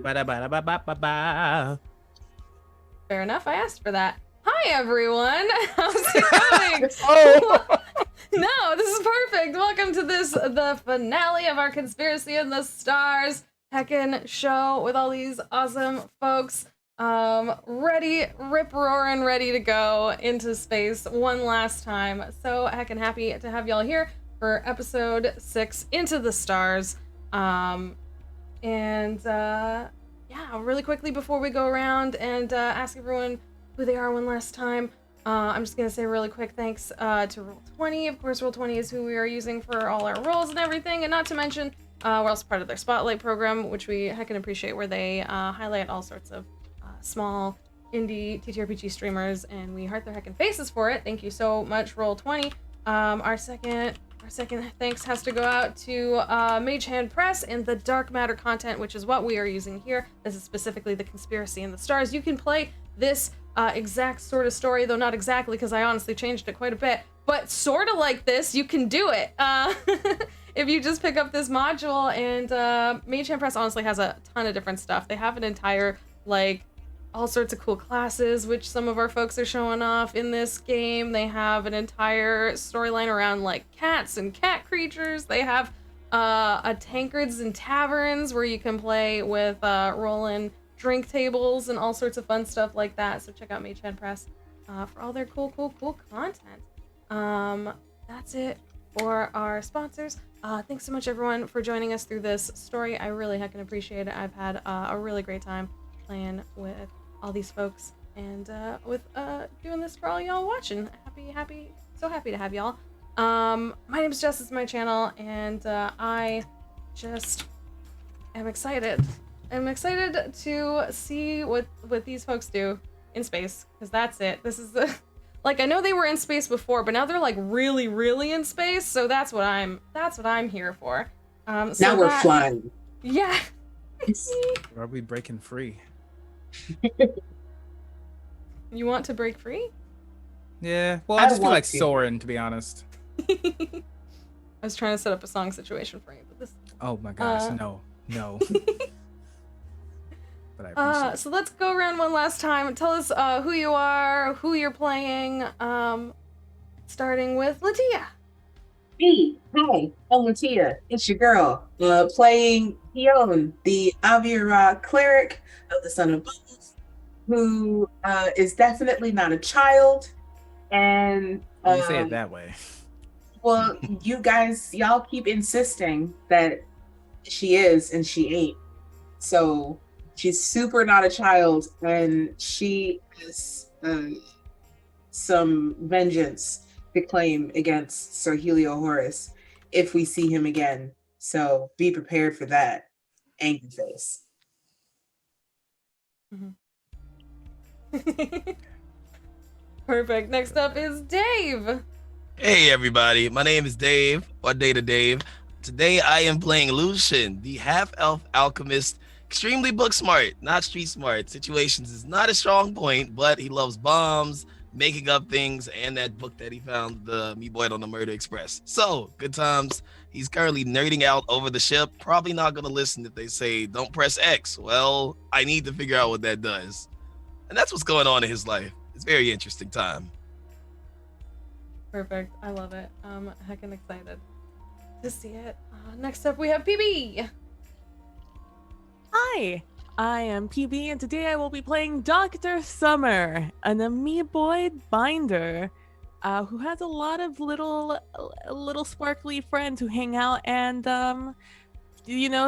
Ba-da-ba-da-ba-ba-ba. Fair enough. I asked for that. Hi, everyone. How's it going? Oh! No, this is perfect. Welcome to the finale of our Conspiracy in the Stars heckin' show with all these awesome folks. Ready, rip-roaring, ready to go into space one last time. So heckin' happy to have y'all here for episode 6, Into the Stars. Yeah, really quickly before we go around and ask everyone who they are one last time, I'm just gonna say really quick thanks to Roll20. Of course, Roll20 is who we are using for all our rolls and everything, and not to mention, we're also part of their Spotlight program, which we heckin' appreciate, where they highlight all sorts of small indie ttrpg streamers, and we heart their heckin' faces for it. Thank you so much, Roll20. Our second thanks has to go out to Mage Hand Press and the Dark Matter content, which is what we are using here. This is specifically the Conspiracy in the Stars. You can play this exact sort of story, though not exactly, because I honestly changed it quite a bit, but sort of like this. You can do it if you just pick up this module. And Mage Hand Press honestly has a ton of different stuff. They have an entire, like, all sorts of cool classes, which some of our folks are showing off in this game. They have an entire storyline around, like, cats and cat creatures. They have a tankards and taverns where you can play with rolling drink tables and all sorts of fun stuff like that. So check out Mage Hand Press for all their cool content. That's it for our sponsors. Thanks so much, everyone, for joining us through this story. I really heckin' appreciate it. I've had a really great time playing with all these folks and with doing this for all y'all watching. So happy to have y'all. My name is Jess, this is my channel, and I just am excited. I'm excited to see what these folks do in space, because that's it. This is the, like, I know they were in space before, but now they're like really in space, so that's what I'm here for. So now we're flying. Yeah. Are we breaking free? You want to break free? Yeah, well, I just feel like to. soaring, to be honest. I was trying to set up a song situation for you, but this. Oh my gosh, no. But I appreciate it. So let's go around one last time. Tell us who you are, who you're playing. Starting with Latia. Hey, hi, I'm Latia. It's your girl, playing Pion, the Aviara cleric of the Son of Bones, who is definitely not a child. And You say it that way. well, y'all keep insisting that she is, and she ain't. So she's super not a child, and she has some vengeance to claim against Sir Helio Horus if we see him again. So be prepared for that, angry face. Perfect. Next up is Dave. Hey everybody, my name is Dave, or Data Dave. Today I am playing Lucian, the half-elf alchemist, extremely book smart, not street smart. Situations is not a strong point, but he loves bombs, making up things, and that book that he found, the Me Boy on the Murder Express. So, good times. He's currently nerding out over the ship, probably not gonna listen if they say, don't press X. Well, I need to figure out what that does. And that's what's going on in his life. It's a very interesting time. Perfect. I love it. Heckin' excited to see it. Next up, we have PB. Hi, I am PB, and today I will be playing Dr. Summer, an amoeboid binder, who has a lot of little sparkly friends who hang out and,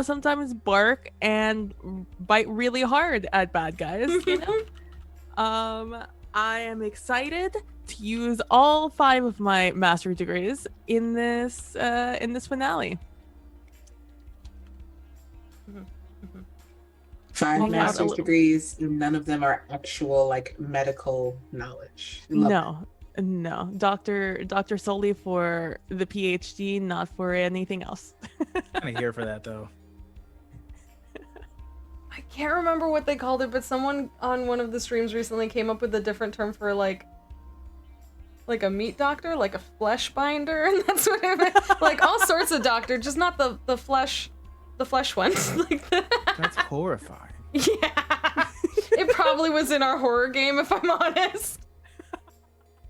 sometimes bark and bite really hard at bad guys, I am excited to use all 5 of my mastery degrees in this finale. 5 master's degrees, none of them are actual, like, medical knowledge. No. Doctor solely for the PhD, not for anything else. I'm here for that, though. I can't remember what they called it, but someone on one of the streams recently came up with a different term for, like a meat doctor, like a flesh binder, and that's what it meant. Like all sorts of doctor, just not the flesh ones. Like that. That's horrifying. Yeah. It probably was in our horror game, if I'm honest.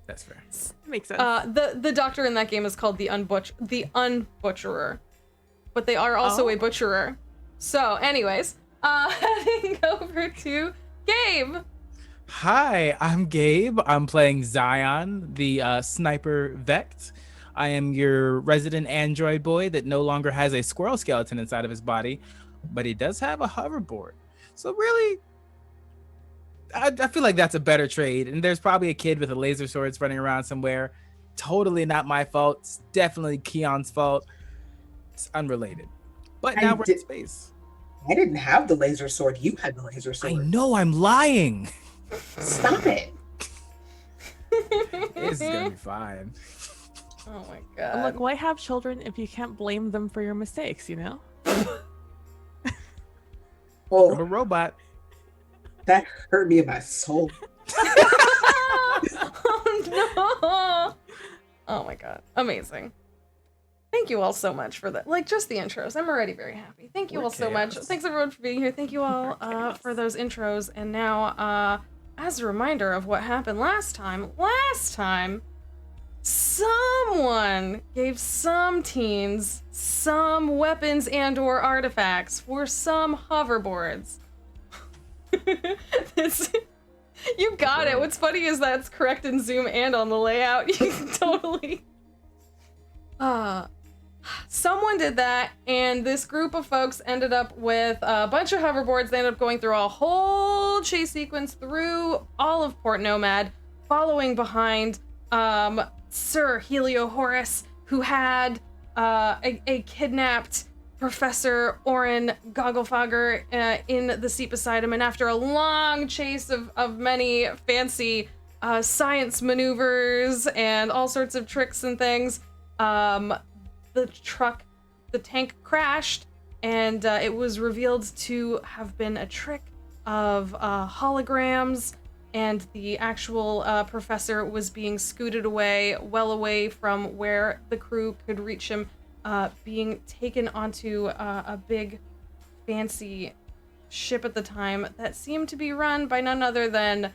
That's fair. Makes sense. The doctor in that game is called the Unbutcherer. But they are also a butcherer. So, anyways, heading over to Gabe. Hi, I'm Gabe. I'm playing Zion, the sniper Vect. I am your resident android boy that no longer has a squirrel skeleton inside of his body, but he does have a hoverboard. So really, I feel like that's a better trade. And there's probably a kid with a laser sword running around somewhere. Totally not my fault. It's definitely Keon's fault. It's unrelated. But now we're in space. I didn't have the laser sword. You had the laser sword. I know, I'm lying. Stop it. This is gonna be fine. Oh my god. And look, why have children if you can't blame them for your mistakes, you know? I'm a Oh, robot. that hurt me in my soul. Oh no. Oh my god. Amazing. Thank you all so much for that. Like, just the intros. I'm already very happy. Thank you We're all so much. chaos. Thanks everyone for being here. Thank you all for those intros. And now, as a reminder of what happened last time, someone gave some teens some weapons and or artifacts for some hoverboards. You got it. What's funny is that's correct in Zoom and on the layout. You can totally... Someone did that, and this group of folks ended up with a bunch of hoverboards. They ended up going through a whole chase sequence through all of Port Nomad, following behind Sir Helio Horus, who had a kidnapped Professor Orin Gogglefogger in the seat beside him. And after a long chase of many fancy science maneuvers and all sorts of tricks and things, the tank crashed, and it was revealed to have been a trick of holograms, and the actual professor was being scooted away, well away from where the crew could reach him, being taken onto a big fancy ship at the time that seemed to be run by none other than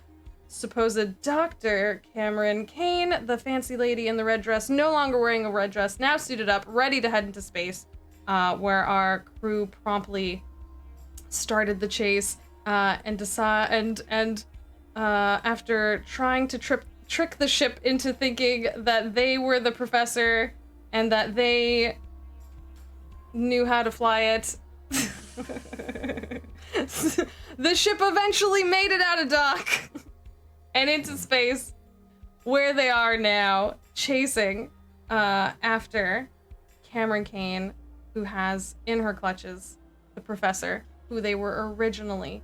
supposed Dr. Cameron Kane, the fancy lady in the red dress, no longer wearing a red dress, now suited up, ready to head into space, where our crew promptly started the chase, after trying to trick the ship into thinking that they were the professor and that they knew how to fly it. The ship eventually made it out of dock and into space, where they are now, chasing after Cameron Kane, who has in her clutches the professor, who they were originally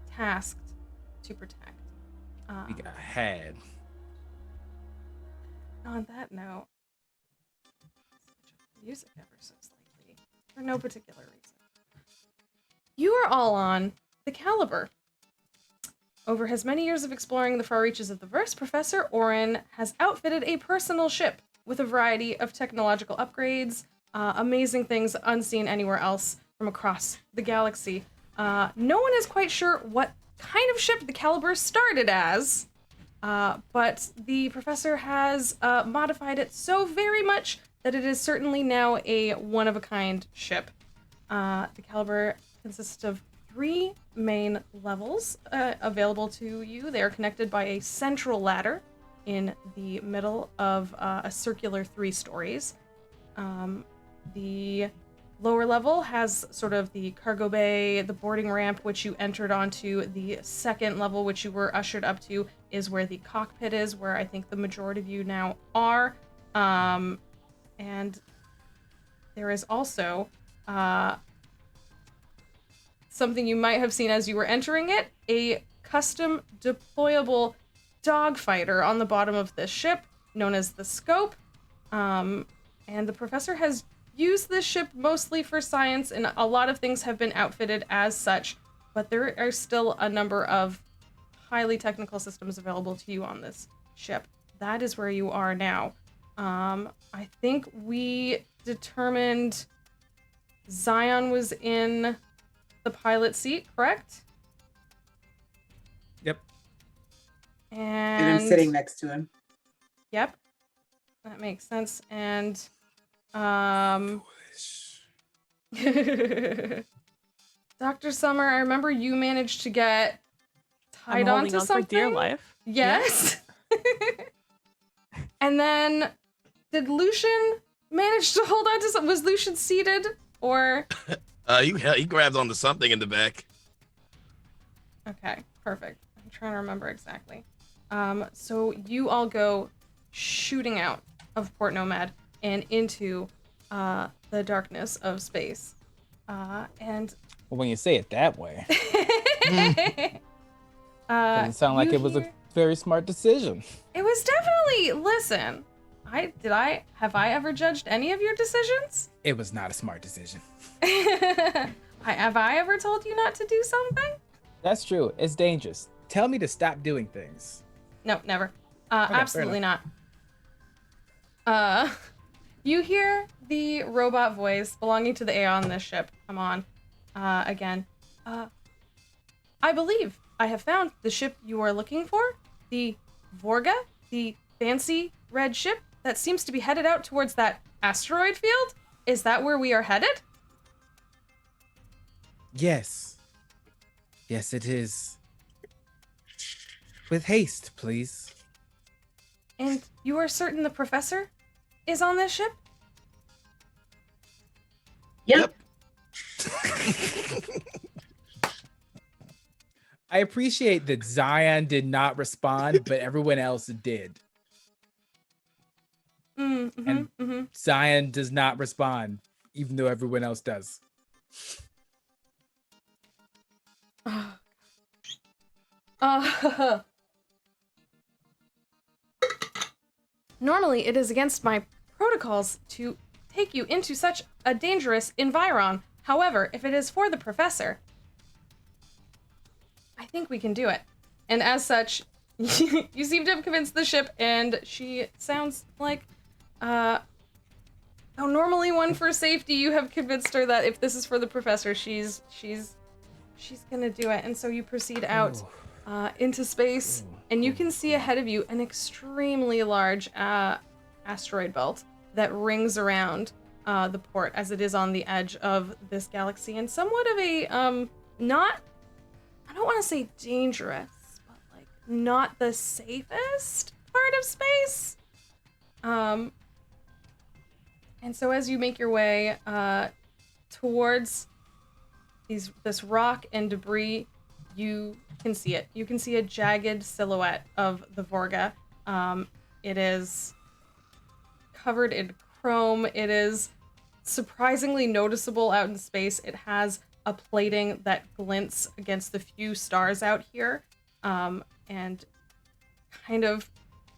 tasked to protect. We got had. On that note, music ever so slightly, for no particular reason. You are all on the Caliber. Over his many years of exploring the far reaches of the verse, Professor Orin has outfitted a personal ship with a variety of technological upgrades, amazing things unseen anywhere else from across the galaxy. No one is quite sure what kind of ship the Caliber started as, but the professor has modified it so very much that it is certainly now a one-of-a-kind ship. The Caliber consists of 3 main levels available to you. They are connected by a central ladder in the middle of a circular 3 stories. The lower level has sort of the cargo bay, the boarding ramp, which you entered onto. The second level, which you were ushered up to, is where the cockpit is, where I think the majority of you now are. And there is also something you might have seen as you were entering it, a custom deployable dogfighter on the bottom of this ship, known as the Scope. And the professor has used this ship mostly for science, and a lot of things have been outfitted as such, but there are still a number of highly technical systems available to you on this ship. That is where you are now. I think we determined Zion was in the pilot seat, correct? Yep. And I'm sitting next to him. Yep. That makes sense. And Dr. Summer, I remember you managed to get I'm tied holding onto on something. for dear life. Yes. And then did Lucian manage to hold on to something? Was Lucian seated or? He grabbed onto something in the back. Okay, perfect. I'm trying to remember exactly. So you all go shooting out of Port Nomad and into the darkness of space. And Well, when you say it that way, doesn't sound like you it was a hear- very smart decision. It was definitely. Listen, have I ever judged any of your decisions? It was not a smart decision. Have I ever told you not to do something? That's true. It's dangerous. Tell me to stop doing things. No, never. fair Absolutely not. You hear the robot voice belonging to the AI on this ship come on again. I believe I have found the ship you are looking for. The Vorga, the fancy red ship that seems to be headed out towards that asteroid field. Is that where we are headed? Yes. Yes, it is. With haste, please. And you are certain the professor is on this ship? Yep. I appreciate that Zion did not respond, but everyone else did. And Zion does not respond, even though everyone else does. Normally, it is against my protocols to take you into such a dangerous environ. However, if it is for the professor, I think we can do it. And as such, you seem to have convinced the ship, and she sounds like, normally one for safety, you have convinced her that if this is for the professor, she's gonna do it. And so you proceed out into space, and you can see ahead of you an extremely large asteroid belt that rings around the port as it is on the edge of this galaxy, and somewhat of a I don't want to say dangerous, but like not the safest part of space. And so as you make your way towards this rock and debris, you can see it. You can see a jagged silhouette of the Vorga. It is covered in chrome. It is surprisingly noticeable out in space. It has a plating that glints against the few stars out here, and kind of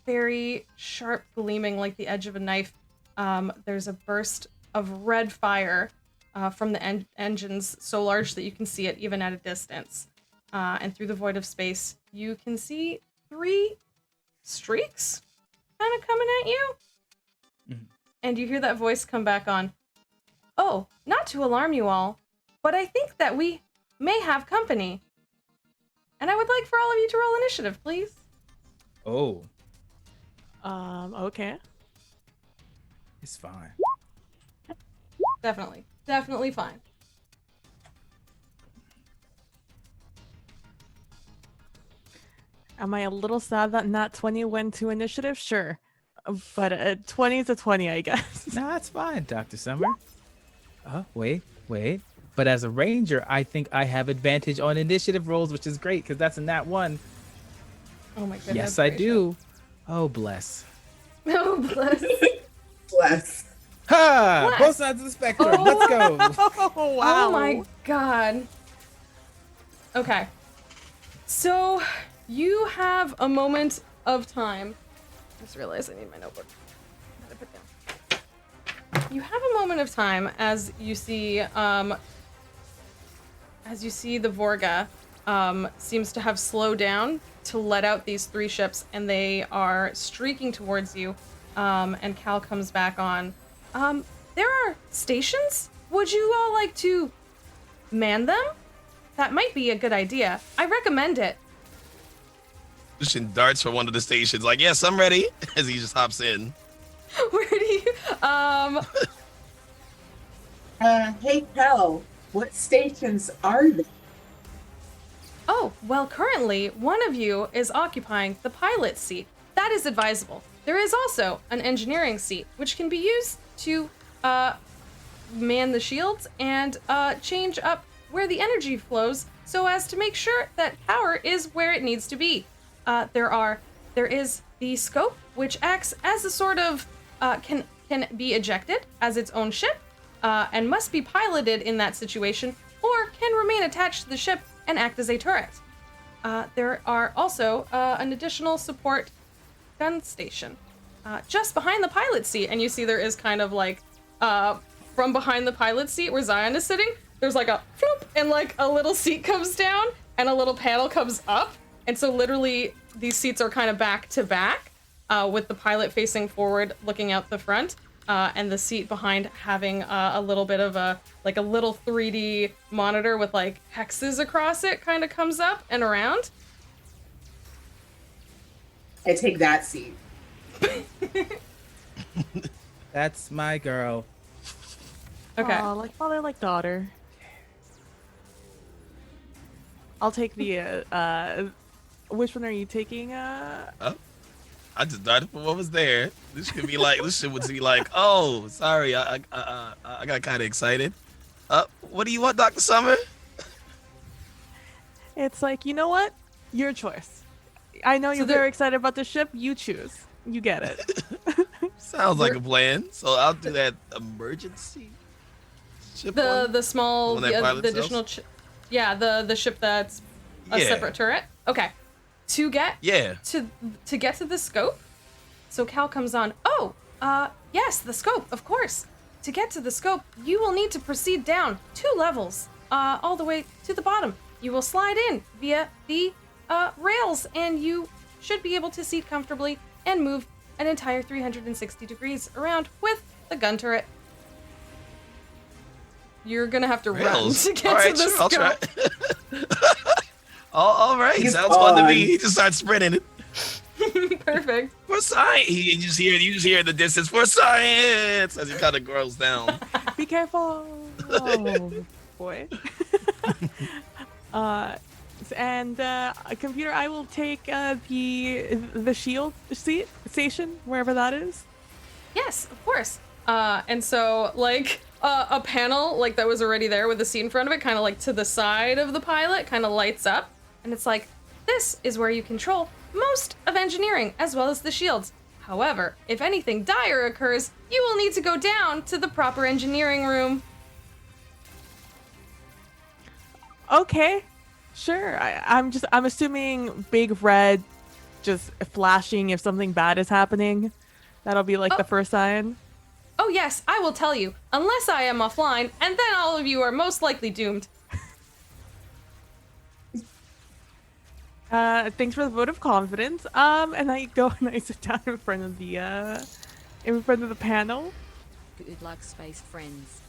very sharp gleaming like the edge of a knife. There's a burst of red fire from the engines so large that you can see it even at a distance. And through the void of space, you can see 3 streaks kind of coming at you. Mm-hmm. And you hear that voice come back on. Oh, not to alarm you all, but I think that we may have company. And I would like for all of you to roll initiative, please. Oh. Okay. It's fine. Definitely fine. Am I a little sad that not 20 went to initiative? Sure. But 20 is a 20, I guess. No, that's fine, Dr. Summer. Wait. But as a ranger, I think I have advantage on initiative rolls, which is great because that's a nat 1. Oh my goodness. Yes, I do. Oh, bless. Oh, bless. Bless. Ha! Bless. Both sides of the spectrum. Let's go. Oh, wow. Oh my god. Okay. So, you have a moment of time. I just realized I need my notebook. I gotta put down. You have a moment of time as you see the Vorga seems to have slowed down to let out these 3 ships, and they are streaking towards you. And Cal comes back on. There are stations. Would you all like to man them? That might be a good idea. I recommend it. Lucian darts for one of the stations, like, yes, I'm ready, as he just hops in. Where do you Hey, Kel, what stations are they? Oh, well, currently, one of you is occupying the pilot seat. That is advisable. There is also an engineering seat, which can be used to man the shields and change up where the energy flows so as to make sure that power is where it needs to be. There is the scope, which acts as a sort of can be ejected as its own ship and must be piloted in that situation, or can remain attached to the ship and act as a turret. There are also an additional support gun station just behind the pilot seat, and you see there is kind of like from behind the pilot seat where Zion is sitting, there's like a floop, and like a little seat comes down and a little panel comes up, and so literally these seats are kind of back to back with the pilot facing forward looking out the front, and the seat behind having a little bit of a little 3D monitor with like hexes across it kind of comes up and around. I take that seat. That's my girl. Okay. Aw, like father, like daughter. I'll take the which one are you taking? Oh, I just darted for what was there. This could be like, this shit would be like, oh, sorry, I got kind of excited. What do you want, Dr. Summer? It's like, you know what? Your choice. I know you're very excited about the ship. You choose. You get it. Sounds like a plan. So I'll do that emergency ship one? The small, The one that the pilots additional, the ship that's a Yeah. separate turret. Okay, to get to get to the scope. So Cal comes on. Oh, yes, the scope, of course. To get to the scope, you will need to proceed down 2 levels, all the way to the bottom. You will slide in via the rails, and you should be able to seat comfortably and move an entire 360 degrees around with the gun turret. You're gonna have to Rails. run to get All right, to the sure, I'll scope. try. all right, He's sounds fun to on. me. He just starts sprinting. Perfect. For science, you just hear in the distance, for science, as he kind of grows down. Be careful. Oh, boy. And a computer, I will take the shield seat station, wherever that is. Yes, of course. And so like a panel like that was already there with the seat in front of it, kind of like to the side of the pilot, kind of lights up, and it's like, this is where you control most of engineering as well as the shields. However, if anything dire occurs, you will need to go down to the proper engineering room. Okay, sure. I'm assuming big red, just flashing if something bad is happening. That'll be like the first sign. Oh yes, I will tell you, unless I am offline, and then all of you are most likely doomed. Thanks for the vote of confidence. And I go and I sit down in front of the panel. Good luck, space friends.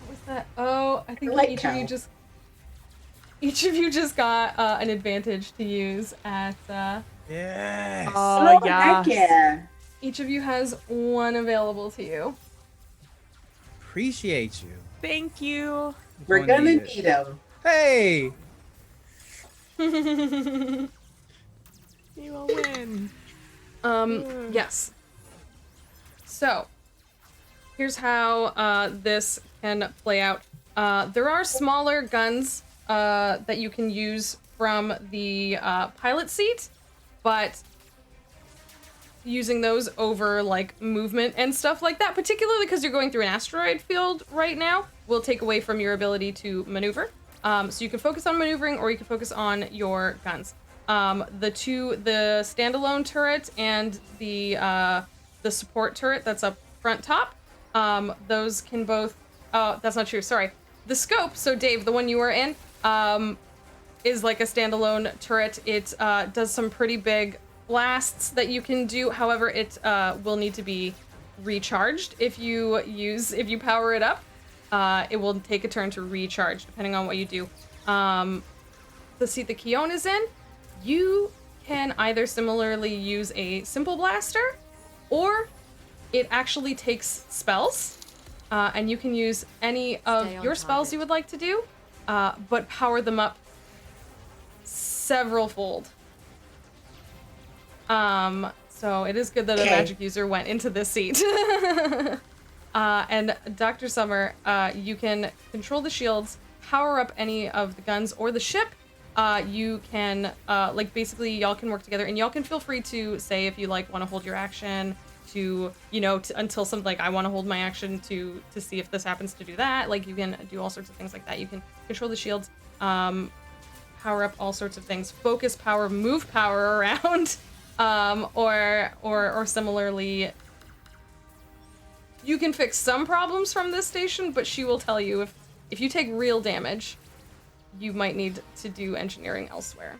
What was that? Oh, I think I like each Cal. of you just got an advantage to use at Yes. Oh, heck yeah. each of you has 1 available to you. Appreciate you. Thank you. We're Gonna gonna need it. need them. Hey. You will win. Yes. So, here's how this can play out. There are smaller guns that you can use from the pilot seat, but using those over like movement and stuff like that, particularly because you're going through an asteroid field right now, will take away from your ability to maneuver. So you can focus on maneuvering, or you can focus on your guns. The standalone turret and the support turret that's up front top, those can both. Oh, that's not true. Sorry. The scope. So Dave, the one you were in, is like a standalone turret. It does some pretty big blasts that you can do. However, it will need to be recharged if you power it up. It will take a turn to recharge depending on what you do. The seat that Keon is in, You can either similarly use a simple blaster, or it actually takes spells, and you can use any of Stay on your spells target. you would like to do, but power them up several fold. So it is good that a Okay. magic user went into this seat. And Dr. Summer, you can control the shields, power up any of the guns or the ship. You can, like, basically y'all can work together, and y'all can feel free to say if you like want to hold your action to, you know, until something like I want to hold my action to see if this happens to do that. Like, you can do all sorts of things like that. You can control the shields, power up all sorts of things, focus power, move power around, or similarly. You can fix some problems from this station, but she will tell you if you take real damage, you might need to do engineering elsewhere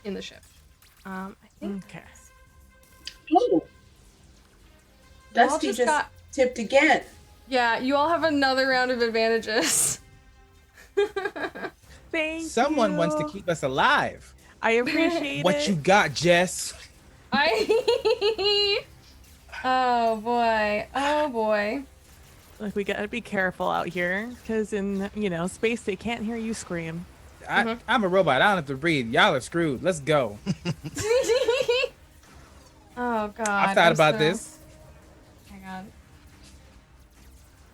in the ship. I think. Okay. Oh, Y'all Dusty just just got- tipped again. Yeah, you all have another round of advantages. Thank Someone you. wants to keep us alive. I appreciate What it. you got, Jess? Oh boy. Oh boy. Like, we gotta be careful out here, because in, you know, space they can't hear you scream. I'm a robot. I don't have to breathe. Y'all are screwed. Let's go. Oh god. I've thought about so- this. Hang on.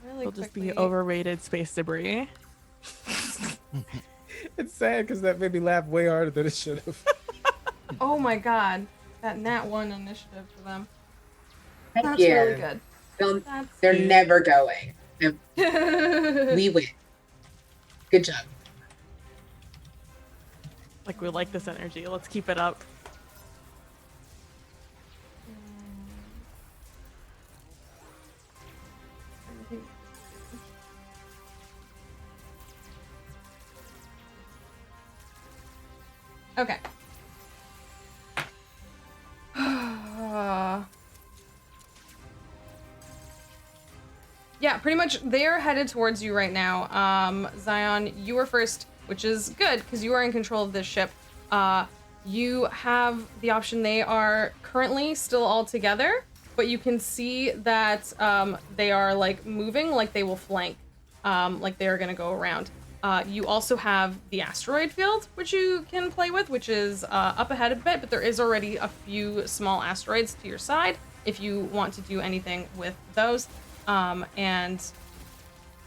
Really It'll just quickly. be overrated space debris. It's sad because that made me laugh way harder than it should have. Oh my god. That nat 1 initiative for them. Heck That's yeah. really good. That's They're never going. We win. Good job. Like, we like this energy. Let's keep it up. Okay. Yeah, pretty much they're headed towards you right now. Zion, you are first, which is good because you are in control of this ship. You have the option. They are currently still all together, but you can see that they are like moving, like they will flank, like they are going to go around. You also have the asteroid field, which you can play with, which is up ahead a bit, but there is already a few small asteroids to your side if you want to do anything with those. And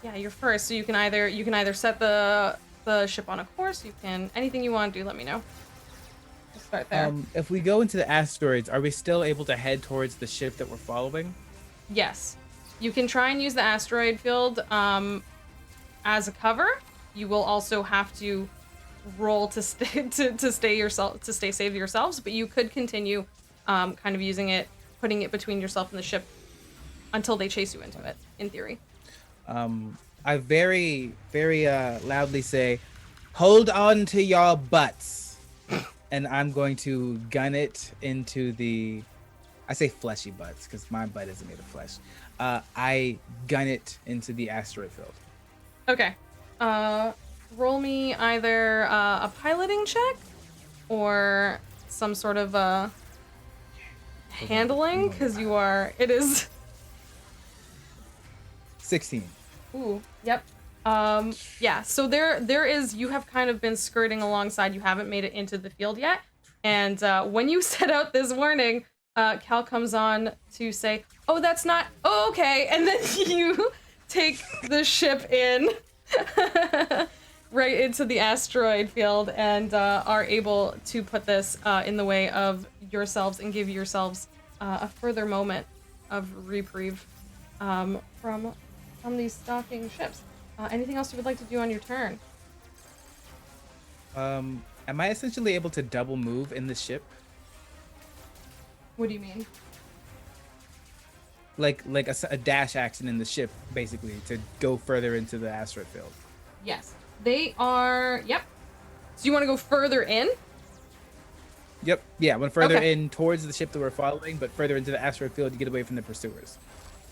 yeah, you're first, so you can either set the ship on a course. You can anything you want to do. Let me know. We'll start there. If we go into the asteroids, are we still able to head towards the ship that we're following? Yes, you can try and use the asteroid field as a cover. You will also have to roll to stay to stay safe yourselves, but you could continue kind of using it, putting it between yourself and the ship until they chase you into it, in theory. I very, very loudly say, hold on to your butts. And I'm going to gun it into the, I say fleshy butts because my butt isn't made of flesh. I gun it into the asteroid field. Okay. Roll me either a piloting check or some sort of handling, because it is 16. Ooh, yep. Yeah, so there is, you have kind of been skirting alongside, you haven't made it into the field yet, and when you set out this warning, Cal comes on to say, oh, that's not, oh, okay, and then you take the ship in right into the asteroid field and are able to put this in the way of yourselves and give yourselves a further moment of reprieve from these stalking ships. Anything else you would like to do on your turn? Am I essentially able to double move in the ship? What do you mean? Like a dash action in the ship, basically, to go further into the asteroid field. Yes. They are, yep. So you want to go further in? Yep. Yeah, went further Okay. in towards the ship that we're following, but further into the asteroid field to get away from the pursuers.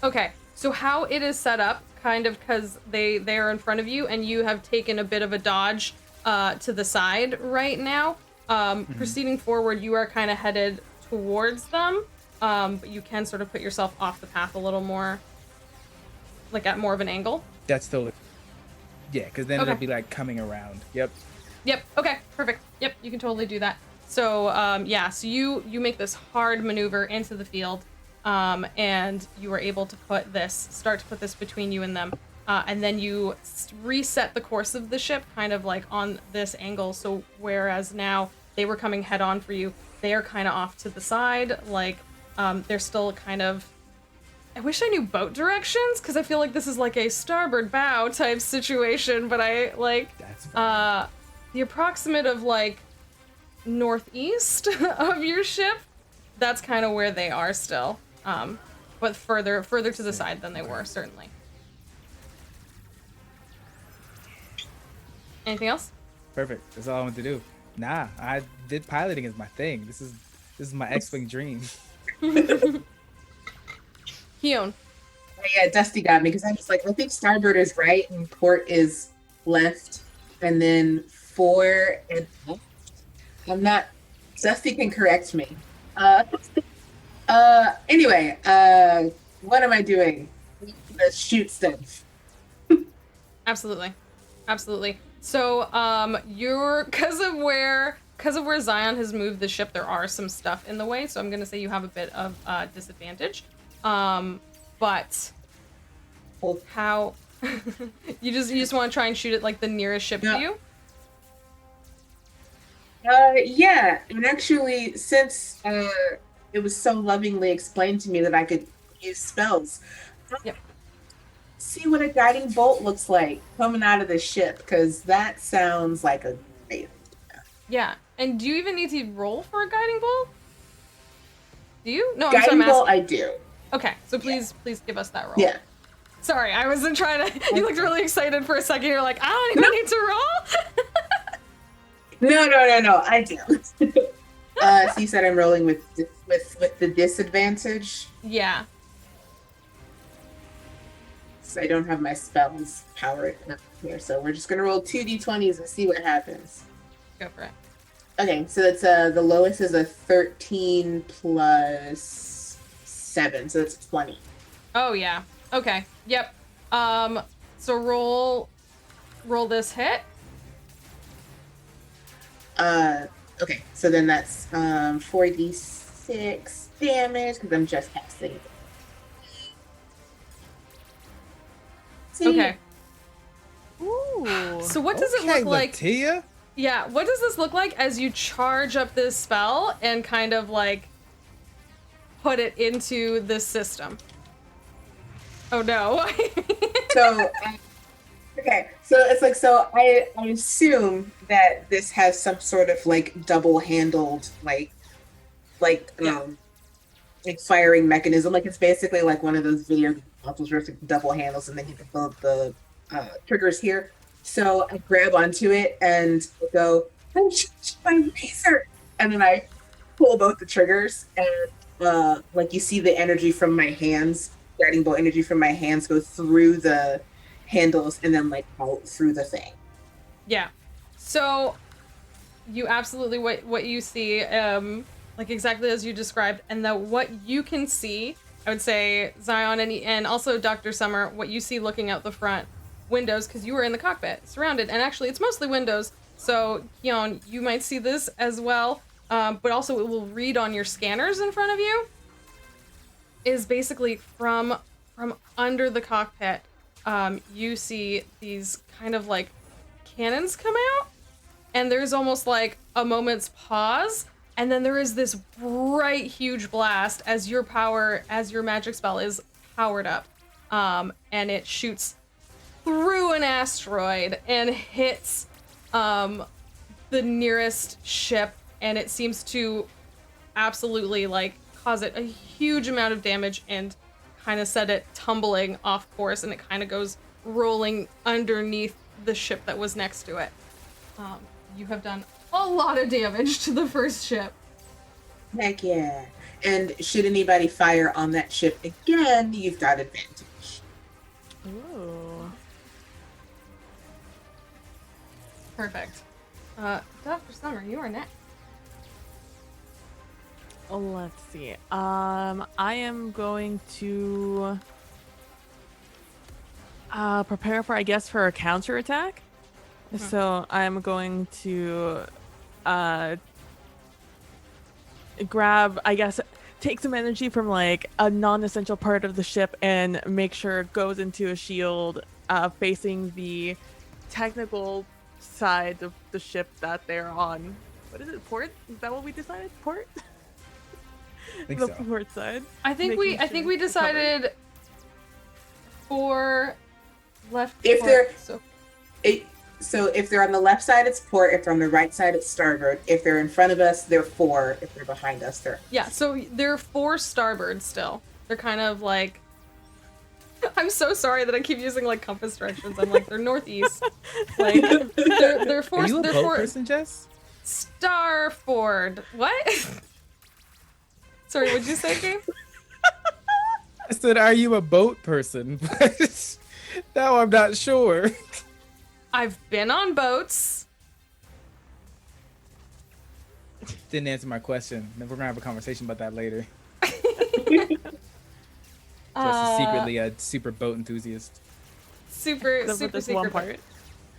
Okay. So how it is set up, kind of because they are in front of you and you have taken a bit of a dodge to the side right now. Proceeding forward, you are kind of headed towards them, but you can sort of put yourself off the path a little more, like at more of an angle. That's still, yeah, because then Okay. it'll be like coming around. Yep. Yep. Okay. Perfect. Yep. You can totally do that. So yeah. So you make this hard maneuver into the field, and you are able to start to put this between you and them, and then you reset the course of the ship, kind of like on this angle. So whereas now they were coming head on for you, they are kind of off to the side, like they're still kind of. I wish I knew boat directions, because I feel like this is like a starboard bow type situation, but I like That's fine. the approximate of like northeast of your ship. That's kind of where they are still, but further to the side than they were, certainly. Anything else? Perfect. That's all I want to do. Nah, I did piloting is my thing. This is my X-wing dream. Hyun. Oh, yeah, Dusty got me because I was like, I think starboard is right and port is left, and then fore and left. I'm not. Dusty can correct me. Anyway, what am I doing? Shoot stuff. Absolutely. So, you're because of where Zion has moved the ship, there are some stuff in the way. So I'm gonna say you have a bit of disadvantage. But how you just want to try and shoot it like the nearest ship to you? Yeah, and actually, since it was so lovingly explained to me that I could use spells, Yep. see what a guiding bolt looks like coming out of the ship, because that sounds like a great. Yeah. And do you even need to roll for a guiding bolt? Do you? No, Guiding I'm bolt, asking. I do. Okay, so please give us that roll. Yeah. Sorry, I wasn't trying to. You looked really excited for a second. You're like, I don't even need to roll. No, I do. So you said I'm rolling with the disadvantage. Yeah. So I don't have my spells powered up here. So we're just gonna roll 2d20s and see what happens. Go for it. Okay, so that's the lowest is a 13 plus 7, so that's 20. Oh yeah. Okay. Yep. So roll this hit. Okay, so then that's 4d6 damage because I'm just casting it. See? Okay. Ooh. So what does it look like? Latia? Yeah, what does this look like as you charge up this spell and kind of like put it into the system? Oh no. So, okay, so it's like, so I assume that this has some sort of like double-handled, like firing mechanism. Like it's basically like one of those video consoles where it's like double handles and then you can build the triggers here. So I grab onto it and go, oh, my laser! And then I pull both the triggers and like you see the energy from my hands, guiding bolt energy from my hands go through the handles and then like out through the thing. Yeah. So you absolutely what you see, like exactly as you described, and that what you can see, I would say Zion and also Dr. Summer, what you see looking out the front windows, because you were in the cockpit, surrounded, and actually it's mostly windows. So Hyun, you might see this as well, but also it will read on your scanners in front of you. Is basically from under the cockpit, you see these kind of like cannons come out, and there's almost like a moment's pause, and then there is this bright, huge blast as your magic spell is powered up, and it shoots through an asteroid and hits the nearest ship, and it seems to absolutely like cause it a huge amount of damage and kind of set it tumbling off course, and it kind of goes rolling underneath the ship that was next to it. You have done a lot of damage to the first ship. Heck yeah. And should anybody fire on that ship again, you've got advantage. Ooh. Perfect. Dr. Summer, you are next. Let's see. I am going to prepare for, I guess, for a counterattack. So I'm going to grab, I guess, take some energy from like a non-essential part of the ship and make sure it goes into a shield facing the technical side of the ship that they're on. What is it? Port? Is that what we decided? Port? I think The so. port side. I think Making we sure it's covered. decided for left. If port, they're- so So if they're on the left side, it's port. If they're on the right side, it's starboard. If they're in front of us, they're fore. If they're behind us, they're... yeah, so they're for starboard still. They're kind of like. I'm so sorry that I keep using like compass directions. I'm like they're northeast. Like they're for. Are you a they're boat for person, Jess? Starford. What? Sorry, what'd you say, Gabe? I said, are you a boat person? Now I'm not sure. I've been on boats. Didn't answer my question. We're gonna have a conversation about that later. Jess is secretly a super boat enthusiast. Super, Except super for this secret. one part.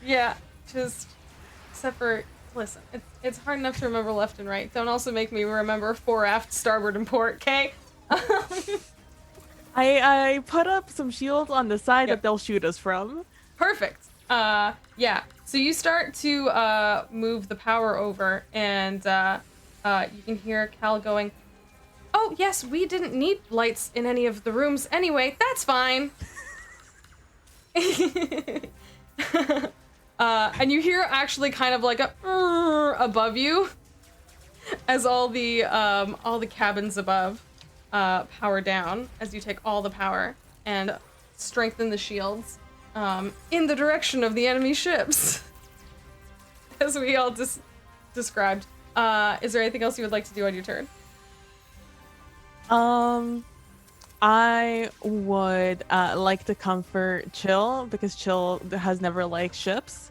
Yeah, just except for listen, it's hard enough to remember left and right. Don't also make me remember fore, aft, starboard, and port. Okay. I put up some shields on the side Yep. that they'll shoot us from. Perfect. Yeah. So you start to move the power over, and you can hear Cal going, "Oh yes, we didn't need lights in any of the rooms anyway. That's fine." And you hear actually kind of like a above you, as all the cabins above power down as you take all the power and strengthen the shields in the direction of the enemy ships, as we all described. Is there anything else you would like to do on your turn? I would like to comfort Chill because Chill has never liked ships.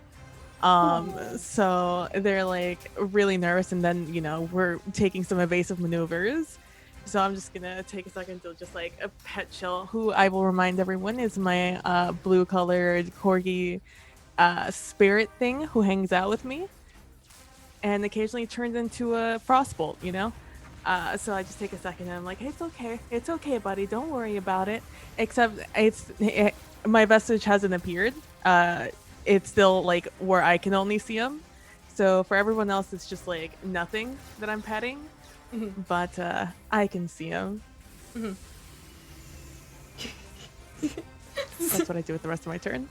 So they're like really nervous, and then we're taking some evasive maneuvers. So I'm just gonna take a second to just like pet Chill, who I will remind everyone is my blue-colored corgi spirit thing who hangs out with me, and occasionally turns into a frostbolt. So I just take a second and I'm like, hey, it's okay, buddy, don't worry about it. Except my vestige hasn't appeared. It's still like where I can only see him. So for everyone else, it's just like nothing that I'm petting, but I can see him. That's what I do with the rest of my turn.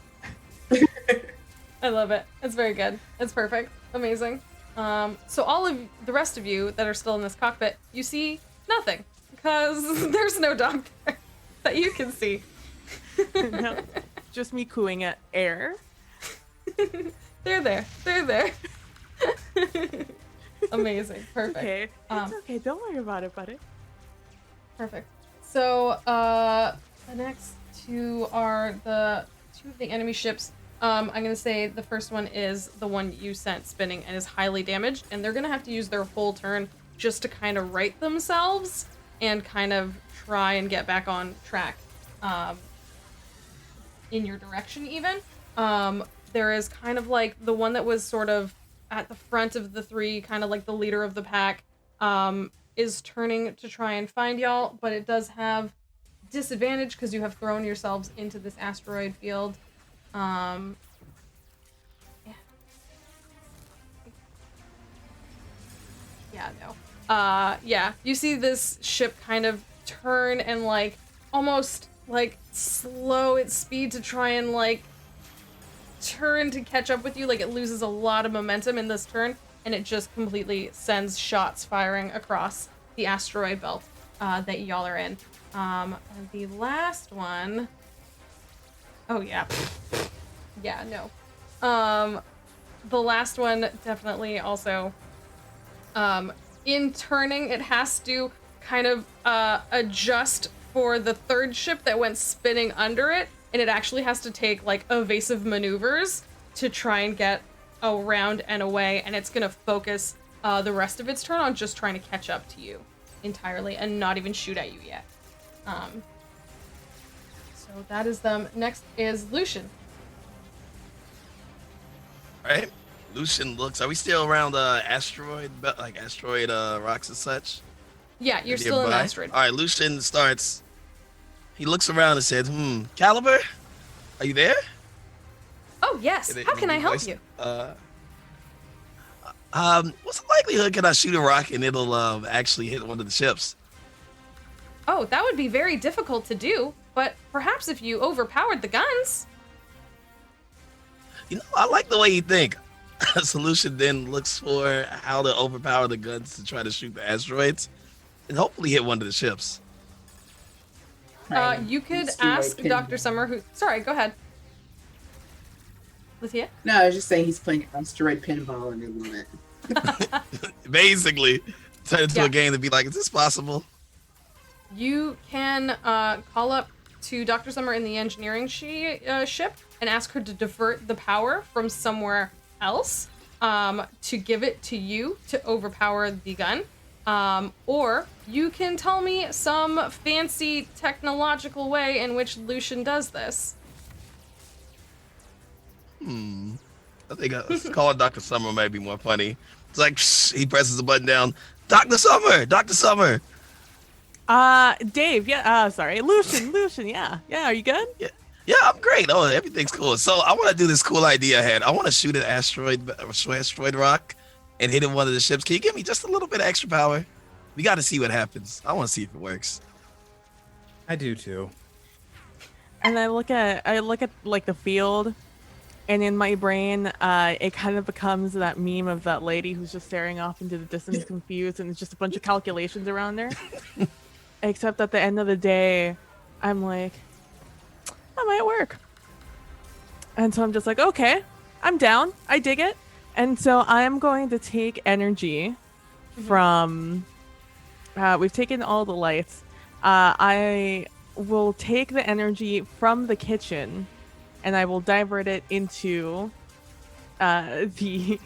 I love it. It's very good. It's perfect. Amazing. So all of the rest of you that are still in this cockpit, you see nothing because there's no dog there that you can see. No, just me cooing at air. They're there. They're there. Amazing. Perfect. Okay, it's okay. Don't worry about it, buddy. Perfect. So the next two are the two of the enemy ships. I'm gonna say the first one is the one you sent spinning and is highly damaged, and they're gonna have to use their whole turn just to kind of right themselves and kind of try and get back on track in your direction even. There is kind of like the one that was sort of at the front of the three, kind of like the leader of the pack, is turning to try and find y'all, but it does have disadvantage because you have thrown yourselves into this asteroid field. Yeah, you see this ship kind of turn and like almost like slow its speed to try and like turn to catch up with you. Like it loses a lot of momentum in this turn, and it just completely sends shots firing across the asteroid belt that y'all are in. And the last one, oh yeah, no. The last one definitely also, in turning, it has to kind of adjust for the third ship that went spinning under it, and it actually has to take like evasive maneuvers to try and get around and away, and it's gonna focus the rest of its turn on just trying to catch up to you. entirely and not even shoot at you yet. So that is them. Next is Lucian. All right. Lucian looks. Are we still around asteroid rocks and such? Yeah, you're still in the Nearby? asteroid. All right. Lucian starts. He looks around and says, Caliber, are you there? Oh yes. How can I help you? What's the likelihood can I shoot a rock and it'll actually hit one of the ships? Oh, that would be very difficult to do, but perhaps if you overpowered the guns. You know, I like the way you think. Solution then looks for how to overpower the guns to try to shoot the asteroids and hopefully hit one of the ships. You could ask Dr. Summer who... Sorry, go ahead. Lucia? No, I was just saying he's playing asteroid pinball in a moment. Basically, turn it into a game to be like, is this possible? You can call up to Dr. Summer in the engineering ship and ask her to divert the power from somewhere else to give it to you to overpower the gun. Or you can tell me some fancy technological way in which Lucian does this. I think calling Dr. Summer might be more funny. It's like he presses the button down. Dr. Summer, Dr. Summer. Dave, yeah, sorry, Lucian, yeah, are you good? Yeah, I'm great. Oh, everything's cool. So I want to do this cool idea I had. I want to shoot an asteroid rock and hit in one of the ships. Can you give me just a little bit of extra power? We got to see what happens. I want to see if it works. I do too. And I look at like the field, and in my brain, it kind of becomes that meme of that lady who's just staring off into the distance, confused, and it's just a bunch of calculations around there. Except at the end of the day, I'm like, that might work. And so I'm just like, okay, I'm down. I dig it. And so I am going to take energy from. We've taken all the lights. I will take the energy from the kitchen, and I will divert it into the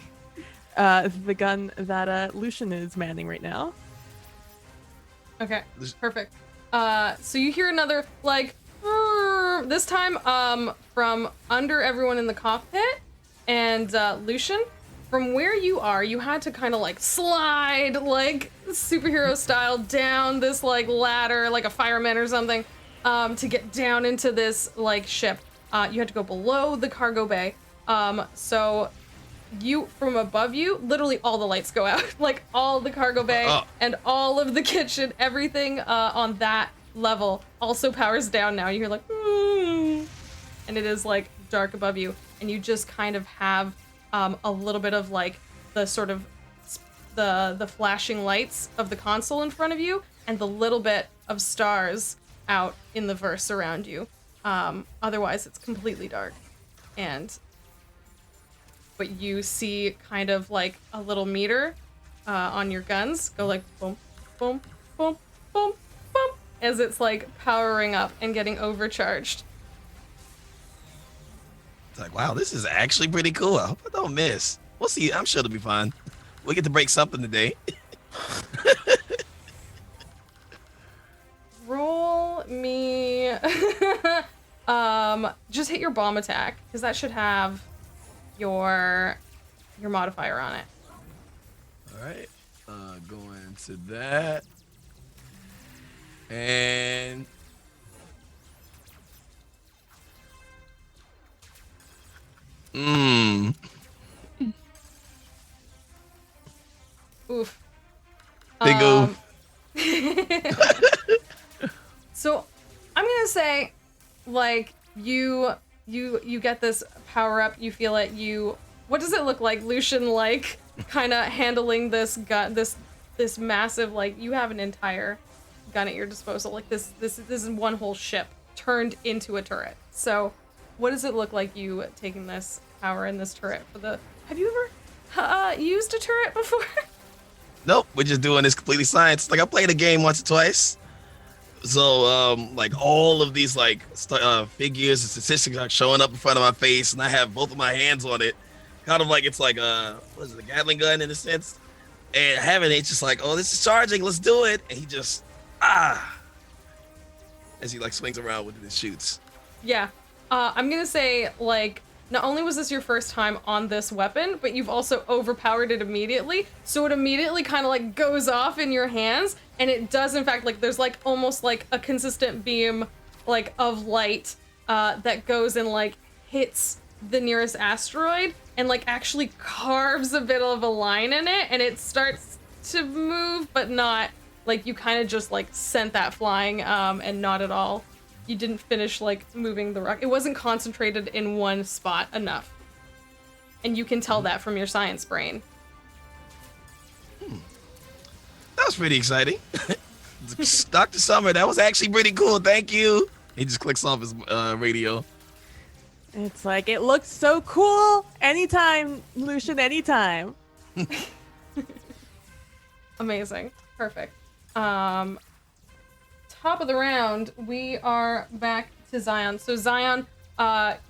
gun that Lucian is manning right now. Okay, perfect. So you hear another, like, this time from under everyone in the cockpit, and Lucian, from where you are, you had to kind of like slide, like superhero style, down this like ladder, like a fireman or something, to get down into this like ship. You had to go below the cargo bay. So you, from above you, literally all the lights go out, like all the cargo bay and all of the kitchen, everything on that level also powers down now. You hear like, and it is like dark above you, and you just kind of have a little bit of like the sort of the flashing lights of the console in front of you, and the little bit of stars out in the verse around you. Otherwise, it's completely dark, but you see kind of like a little meter on your guns go like boom, boom, boom, boom, boom, as it's like powering up and getting overcharged. It's like, wow, this is actually pretty cool. I hope I don't miss. We'll see. I'm sure it'll be fine. We get to break something today. Roll me just hit your bomb attack, because that should have your modifier on it. All right. Going to that. And Oof. Big oof. So I'm gonna say, like, you get this power up, you feel it, what does it look like, Lucian, like kind of handling this gun, this massive, like, you have an entire gun at your disposal, like this is one whole ship turned into a turret. So what does it look like you taking this power in this turret for the, have you ever used a turret before? Nope, we're just doing this completely science. Like, I played a game once or twice. So, like, all of these, like, figures and statistics are showing up in front of my face, and I have both of my hands on it. Kind of like it's like, what is it, a Gatling gun in a sense? And having it just like, oh, this is charging, let's do it. And he just as he like swings around with it and shoots. Yeah. I'm gonna say, like, not only was this your first time on this weapon, but you've also overpowered it immediately. So it immediately kind of like goes off in your hands, and it does in fact, like, there's like almost like a consistent beam like of light that goes and like hits the nearest asteroid and like actually carves a bit of a line in it, and it starts to move, but not like you kind of just like sent that flying and not at all. You didn't finish like moving the rock. It wasn't concentrated in one spot enough. And you can tell that from your science brain. That was pretty exciting. Dr. Summer, that was actually pretty cool. Thank you. He just clicks off his radio. It's like, it looks so cool. Anytime, Lucian, anytime. Amazing. Perfect. Top of the round, we are back to Zion. So Zion,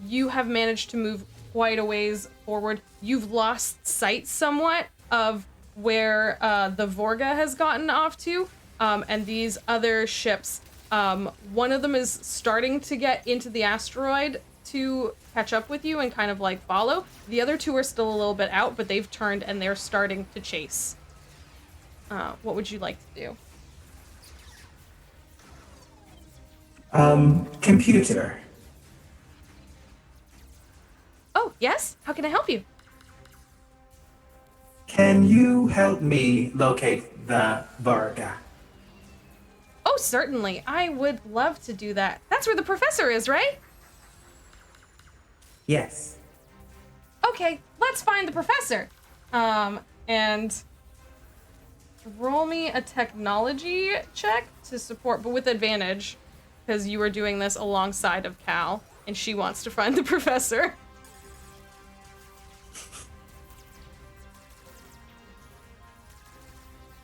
you have managed to move quite a ways forward. You've lost sight somewhat of where the Vorga has gotten off to, and these other ships. One of them is starting to get into the asteroid to catch up with you and kind of like follow. The other two are still a little bit out, but they've turned and they're starting to chase. What would you like to do? Computer. Oh, yes? How can I help you? Can you help me locate the Varga? Oh, certainly. I would love to do that. That's where the professor is, right? Yes. Okay, let's find the professor. And roll me a technology check to support, but with advantage, because you are doing this alongside of Cal, and she wants to find the professor.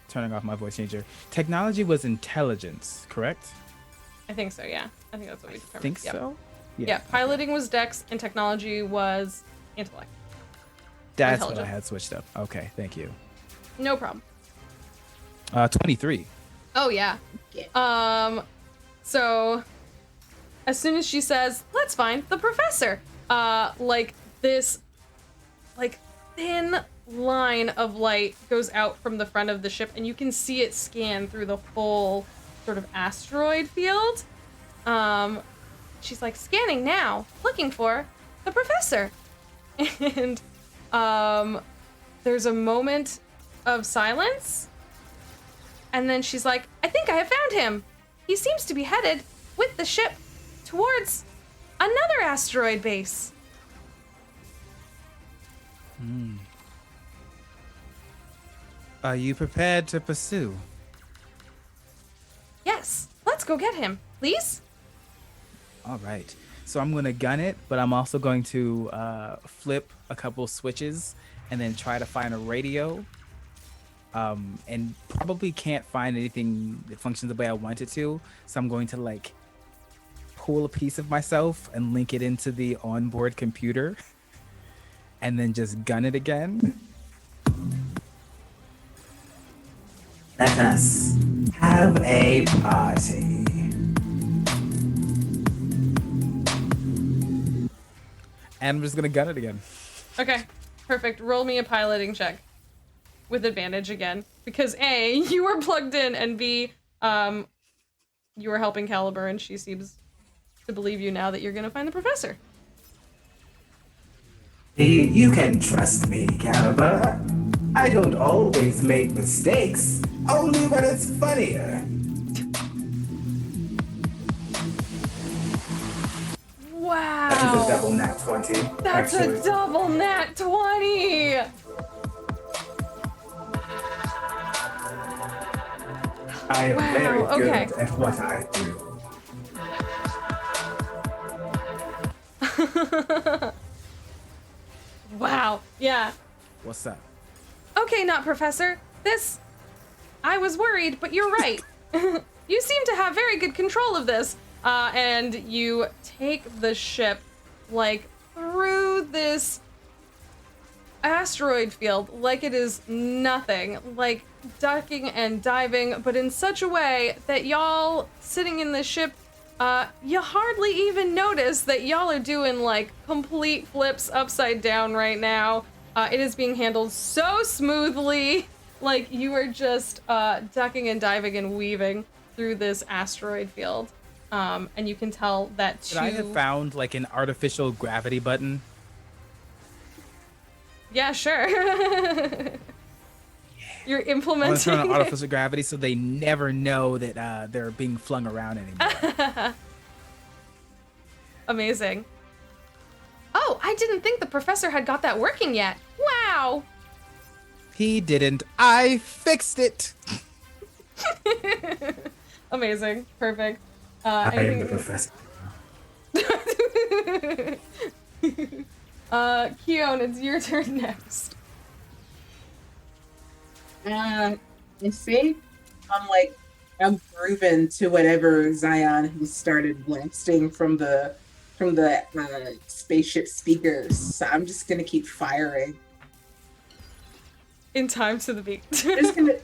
Turning off my voice changer. Technology was intelligence, correct? I think so, yeah. I think that's what we determined. Think Yep. so? Yeah, piloting was Dex, and technology was intellect. That's what I Intelligence. had switched up. Okay, thank you. No problem. 23. Oh, yeah. So as soon as she says, let's find the professor, like this, like thin line of light goes out from the front of the ship, and you can see it scan through the whole sort of asteroid field. She's like, scanning now, looking for the professor. And there's a moment of silence. And then she's like, I think I have found him. He seems to be headed with the ship towards another asteroid base. Are you prepared to pursue? Yes, let's go get him, please. All right. So I'm going to gun it, but I'm also going to flip a couple switches and then try to find a radio. And probably can't find anything that functions the way I want it to. So I'm going to like pull a piece of myself and link it into the onboard computer and then just gun it again. Let us have a party. And I'm just going to gun it again. Okay, perfect. Roll me a piloting check with advantage again, because A, you were plugged in, and B, you were helping Caliber, and she seems to believe you now that you're gonna find the professor. You can trust me, Caliber. I don't always make mistakes, only when it's funnier. That is a Wow, double nat 20. that's actually. a double nat 20! I am very Wow, good okay. at what I do. Wow, yeah. What's up? Okay, not professor. This... I was worried, but you're right. You seem to have very good control of this. And you take the ship, like, through this... asteroid field like it is nothing, like ducking and diving, but in such a way that y'all sitting in the ship, you hardly even notice that y'all are doing like complete flips upside down right now. It is being handled so smoothly, like you are just ducking and diving and weaving through this asteroid field. And you can tell that Could I have found like an artificial gravity button? Yeah, sure. You're I want implementing to turn on it. artificial gravity so they never know that they're being flung around anymore. Amazing. Oh, I didn't think the professor had got that working yet. Wow. He didn't. I fixed it. Amazing. Perfect. I am the Anything... professor. Keon, it's your turn next. I think I'm grooving to whatever Zion has started blasting from the spaceship speakers. So I'm just gonna keep firing. In time to the beat. I'm just gonna,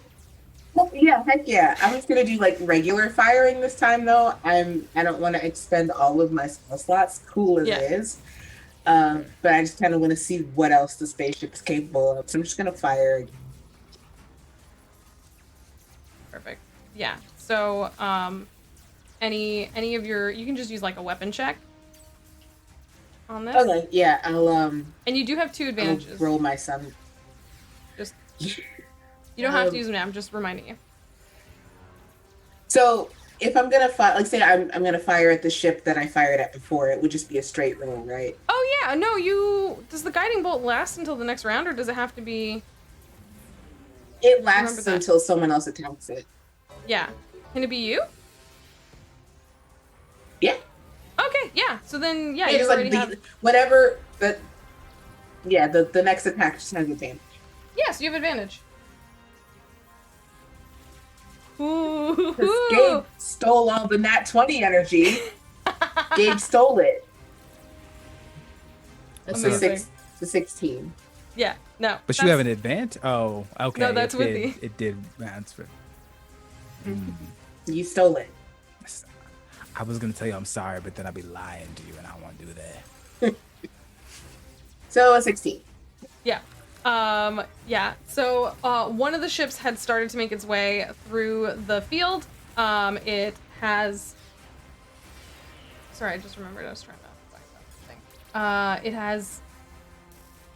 well, yeah, heck yeah. I'm just gonna do like regular firing this time though. I don't want to expend all of my spell slots. Cool as it is. But I just kind of want to see what else the spaceship is capable of. So I'm just gonna fire again. Perfect. Yeah. So, any of your, you can just use like a weapon check on this. Okay, yeah, I'll And you do have 2 advantages. I'll roll my sum. Just you don't have to use them now. I'm just reminding you. So if I'm gonna fire, like say I'm gonna fire at the ship that I fired at before, it would just be a straight roll, right? Oh yeah, no, does the guiding bolt last until the next round, or does it have to be? It lasts until someone else attacks it. Yeah. Can it be you? Yeah. Okay, yeah. So then, yeah, Yeah, you just already like have... whatever that. Yeah, the next attack just has advantage. Yes, you have advantage. Ooh. Gabe stole all the nat 20 energy. Gabe stole it. That's a 16. Yeah, no. But you have an advantage? Oh, okay. No, that's with me. me. It did transfer. You stole it. I was going to tell you I'm sorry, but then I'd be lying to you, and I don't want to do that. So a 16. Yeah. Yeah. So, one of the ships had started to make its way through the field. It has... Sorry, I just remembered I was trying to find something. It has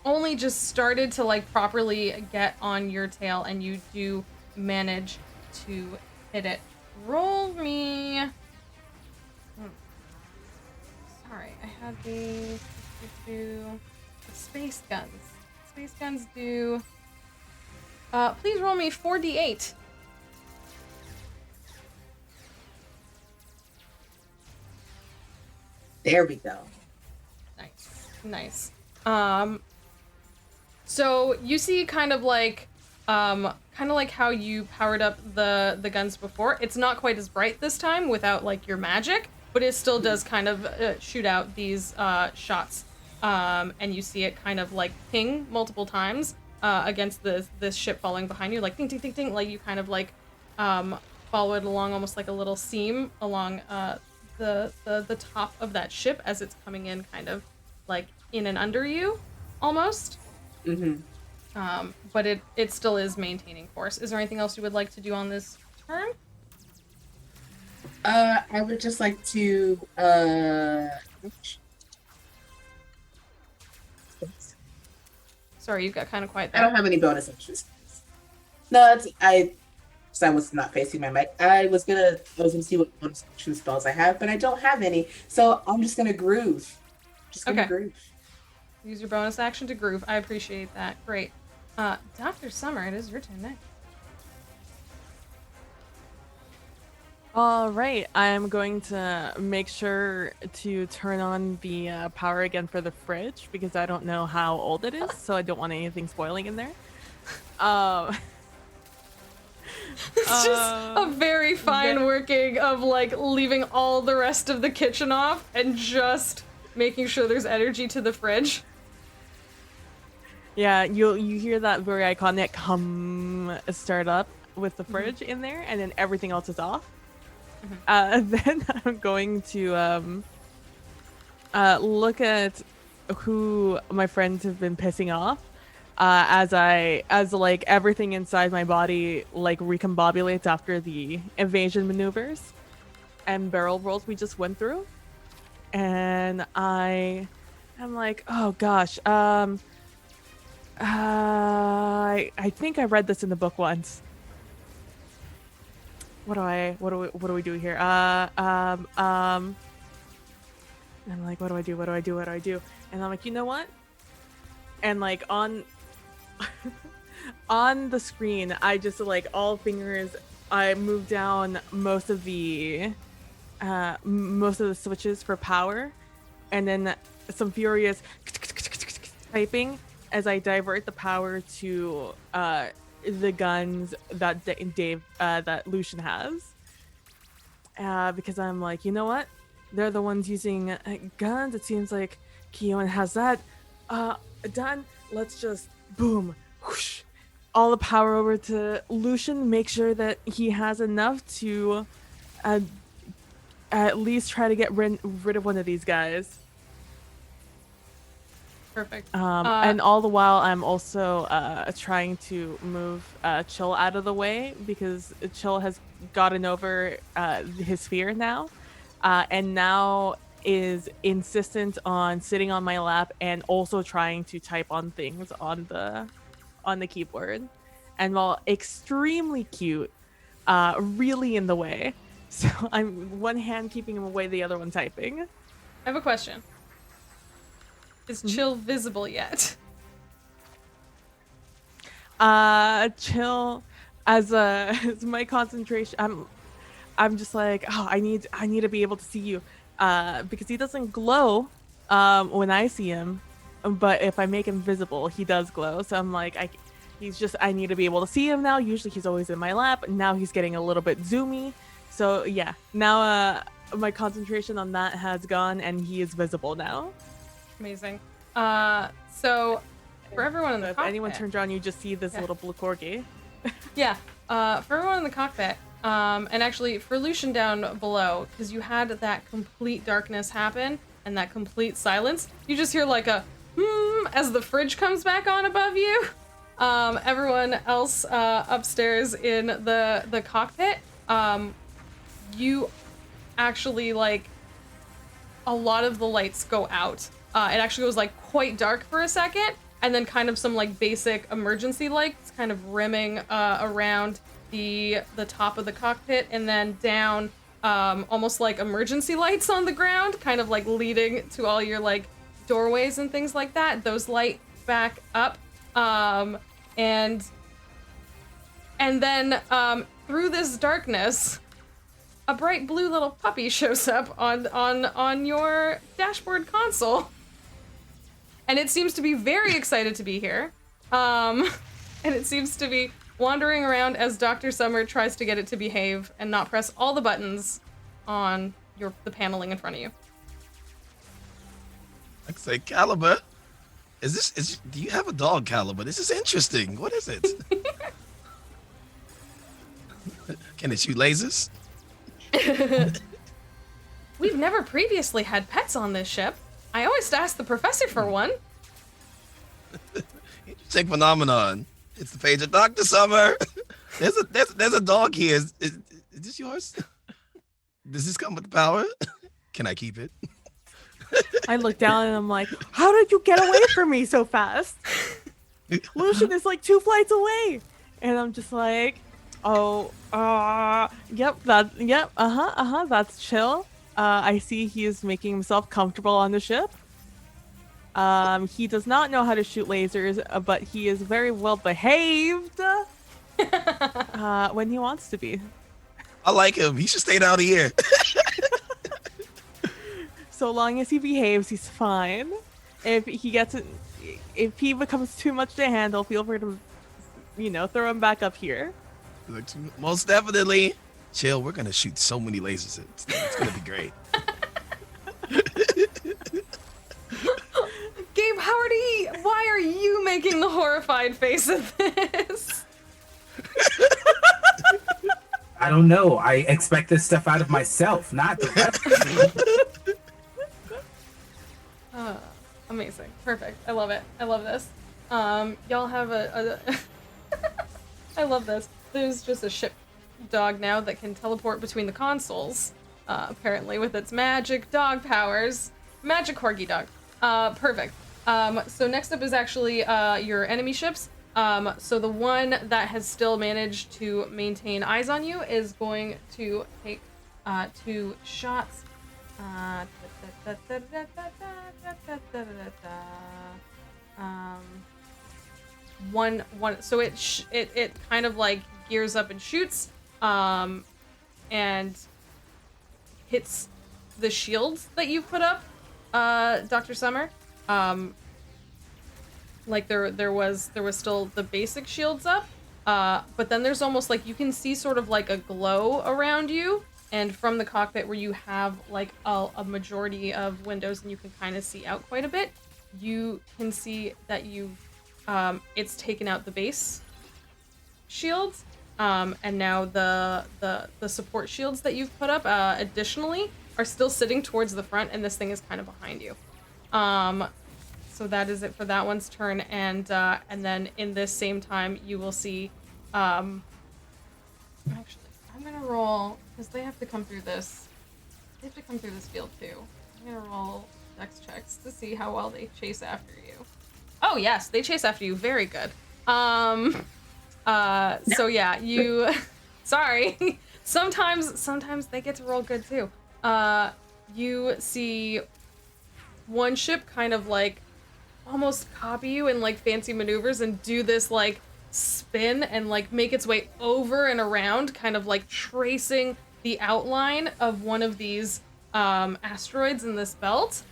only just started to, like, properly get on your tail, and you do manage to hit it. Roll me... Sorry, I had the space guns. Space guns do... please roll me 4d8. There we go. Nice. So you see kind of like how you powered up the guns before. It's not quite as bright this time without like your magic, but it still does kind of shoot out these shots. And you see it kind of like ping multiple times against this ship following behind you, like ding ding ding ding, like you kind of like follow it along almost like a little seam along the top of that ship as it's coming in, kind of like in and under you almost. But it still is maintaining course. Is there anything else you would like to do on this turn? I would just like to Sorry, you got kind of quiet there. I don't have any bonus actions. No, I was not facing my mic. I was gonna see what bonus action spells I have, but I don't have any, so I'm just gonna groove. Groove. Use your bonus action to groove. I appreciate that. Great. Dr. Summer, it is your turn next. All right, I'm going to make sure to turn on the power again for the fridge because I don't know how old it is, so I don't want anything spoiling in there. It's just a very fine working of like leaving all the rest of the kitchen off and just making sure there's energy to the fridge. Yeah, you hear that very iconic hum start up with the fridge in there, and then everything else is off. Then I'm going to look at who my friends have been pissing off. As like everything inside my body like recombobulates after the evasion maneuvers and barrel rolls we just went through, and I'm like, oh gosh, I think I read this in the book once. What do we do here? I'm like, what do I do? And I'm like, you know what? And like on on the screen, I just like all fingers. I move down most of the switches for power, and then some furious typing as I divert the power to the guns that that Lucian has, because I'm like, you know what? They're the ones using guns. It seems like Keon has that done. Let's just boom, whoosh, all the power over to Lucian. Make sure that he has enough to at least try to get rid of one of these guys. Perfect. And all the while, I'm also trying to move Chill out of the way, because Chill has gotten over his fear now, and now is insistent on sitting on my lap and also trying to type on things on the keyboard, and while extremely cute, really in the way. So I'm one hand keeping him away, the other one typing. I have a question. Is Chill visible yet? Chill, as my concentration, I'm just like, oh, I need to be able to see you, because he doesn't glow when I see him, but if I make him visible, he does glow. So I'm like, I need to be able to see him now. Usually he's always in my lap. Now he's getting a little bit zoomy. So yeah, now my concentration on that has gone, and he is visible now. Amazing. So for everyone in the cockpit, if anyone turns around, you just see this little blue corgi. Yeah. For everyone in the cockpit, and actually for Lucian down below, because you had that complete darkness happen and that complete silence, you just hear like a as the fridge comes back on above you. Everyone else upstairs in the cockpit, you actually, like, a lot of the lights go out. It actually goes like quite dark for a second, and then kind of some like basic emergency lights kind of rimming around the top of the cockpit, and then down almost like emergency lights on the ground, kind of like leading to all your like doorways and things like that. Those light back up, and then through this darkness, a bright blue little puppy shows up on your dashboard console. And it seems to be very excited to be here. And it seems to be wandering around as Dr. Summer tries to get it to behave and not press all the buttons on the paneling in front of you. I say, Caliber, do you have a dog, Caliber? This is interesting. What is it? Can it shoot lasers? We've never previously had pets on this ship. I always ask the professor for one. Interesting phenomenon. It's the page of Dr. Summer. There's a dog here. Is this yours? Does this come with the power? Can I keep it? I look down and I'm like, how did you get away from me so fast? Lucian is like 2 flights away. And I'm just like, yep, that's Chill. I see he is making himself comfortable on the ship. He does not know how to shoot lasers, but he is very well behaved when he wants to be. I like him. He should stay down here. So long as he behaves, he's fine. If he becomes too much to handle, feel free to, throw him back up here. Most definitely. Chill, we're gonna shoot so many lasers. It's gonna be great. Gabe, how are why are you making the horrified face of this? I don't know. I expect this stuff out of myself, not the rest. Amazing. Perfect. I love it. I love this. Y'all have a I love this. There's just a ship dog now that can teleport between the consoles, apparently with its magic dog powers. Magic corgi dog. Perfect. So next up is actually your enemy ships. So the one that has still managed to maintain eyes on you is going to take 2 shots. One. So it kind of like gears up and shoots, and hits the shields that you've put up, Dr. Summer. Like there was still the basic shields up, but then there's almost like you can see sort of like a glow around you, and from the cockpit where you have like a majority of windows and you can kind of see out quite a bit, you can see that it's taken out the base shields, and now the support shields that you've put up additionally are still sitting towards the front, and this thing is kind of behind you. So that is it for that one's turn, and then in this same time you will see, actually I'm gonna roll, because they have to come through this. They have to come through this field too. I'm gonna roll dex checks to see how well they chase after you. Oh yes, they chase after you. Very good. So yeah, you. Sorry. Sometimes they get to roll good too. You see one ship kind of like almost copy you in like fancy maneuvers and do this like spin and like make its way over and around, kind of like tracing the outline of one of these asteroids in this belt,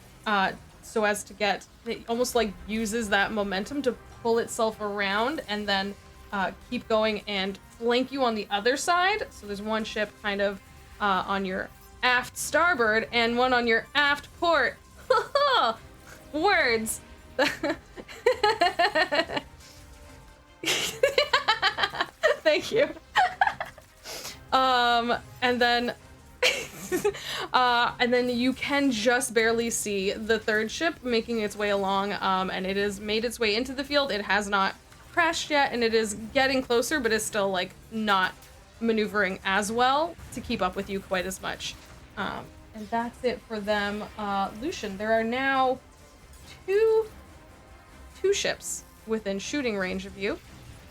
so as to get, it almost like uses that momentum to pull itself around and then keep going and flank you on the other side. So there's one ship kind of on your aft starboard and one on your aft port. Words. Thank you. And then you can just barely see the third ship making its way along, and it has made its way into the field. It has not crashed yet, and it is getting closer, but is still like not maneuvering as well to keep up with you quite as much. And that's it for them. Lucian, there are now two ships within shooting range of you.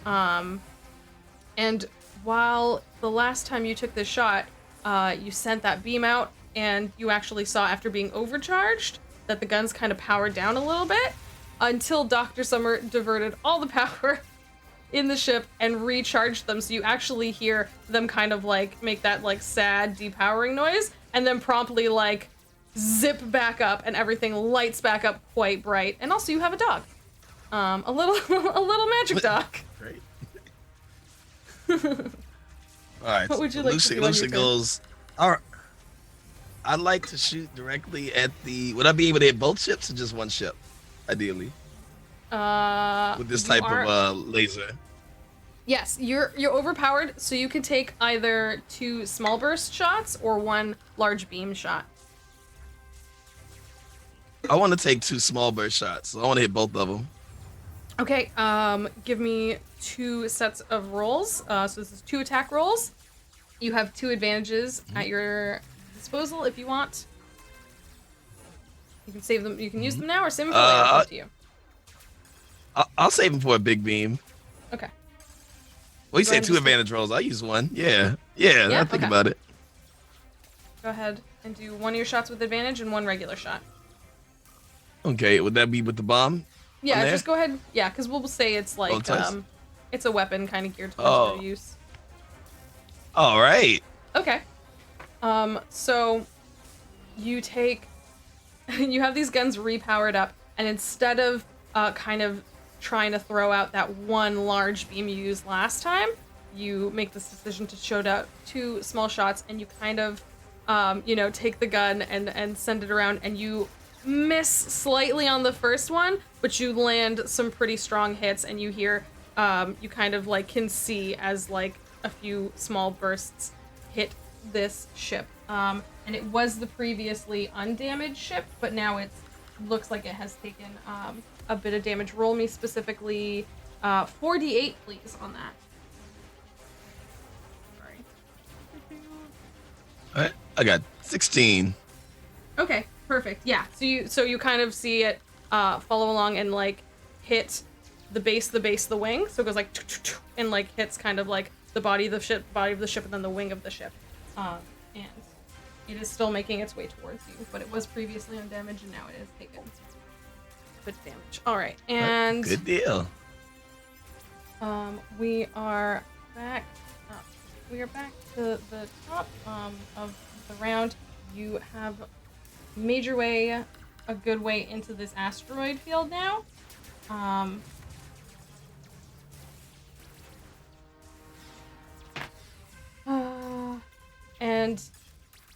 And while the last time you took this shot, you sent that beam out, and you actually saw, after being overcharged, that the guns kind of powered down a little bit until Dr. Summer diverted all the power in the ship and recharged them. So you actually hear them kind of like make that like sad depowering noise, and then promptly like zip back up, and everything lights back up quite bright. And also you have a dog, a little magic dog. Great. All right. What would you like to do on your Lucian turn? goes, all right. I'd like to shoot directly at the. Would I be able to hit both ships or just one ship, ideally, with this type of laser? Yes, you're overpowered, so you can take either 2 small burst shots or 1 large beam shot. I want to take 2 small burst shots. So I want to hit both of them. Okay, give me 2 sets of rolls. So this is 2 attack rolls. You have 2 advantages at your disposal if you want. You can save them. You can use them now or save them for later. It's up to you. I'll save them for a big beam. Okay. Well, you Go said ahead 2 and advantage rolls. I'll use 1. Yeah, I think okay. about it. Go ahead and do 1 of your shots with advantage and 1 regular shot. Okay, would that be with the bomb? Yeah, there? just go ahead. Yeah, because we'll say it's like twice? it's a weapon kind of geared towards their use. All right. Okay. So you have these guns repowered up, and instead of kind of trying to throw out that 1 large beam you used last time, you make this decision to shoot out 2 small shots, and you kind of take the gun and send it around, and you miss slightly on the first one, but you land some pretty strong hits, and you hear, you kind of like can see as like a few small bursts hit this ship. And it was the previously undamaged ship, but now it looks like it has taken a bit of damage. Roll me specifically 4d8, please, on that. Sorry. All right, I got 16. Okay, perfect. Yeah. So you kind of see it follow along and like hit the base, the wing. So it goes like and like hits kind of like the body of the ship, and then the wing of the ship. And it is still making its way towards you, but it was previously undamaged and now it is taken a bit of damage. All right, and Good deal. we are back up. We are back to the top of the round. You have made your way a good way into this asteroid field now. And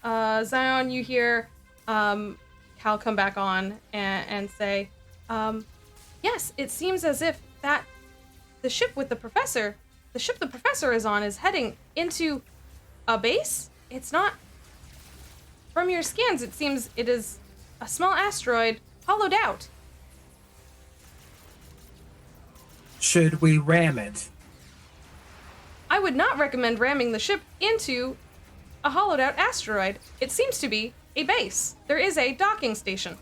Zion, you hear Cal come back on and say, yes, it seems as if the ship the professor is on is heading into a base. It's not. From your scans, it seems it is a small asteroid hollowed out. Should we ram it? I would not recommend ramming the ship into a hollowed out asteroid. It seems to be a base. There is a docking station.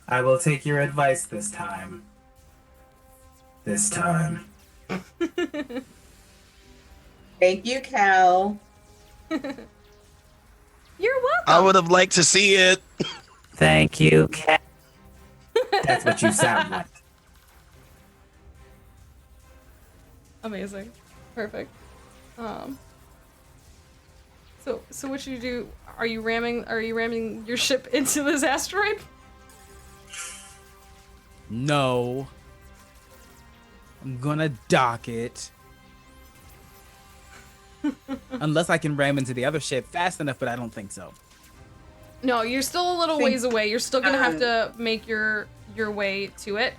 I will take your advice this time. This time. Thank you, Cal. You're welcome. I would have liked to see it. Thank you, Cat. That's what you sound like. Amazing. Perfect. So what should you do? Are you ramming your ship into this asteroid? No. I'm gonna dock it. Unless I can ram into the other ship fast enough, but I don't think so. No, you're still a little ways away. You're still gonna have to make your way to it.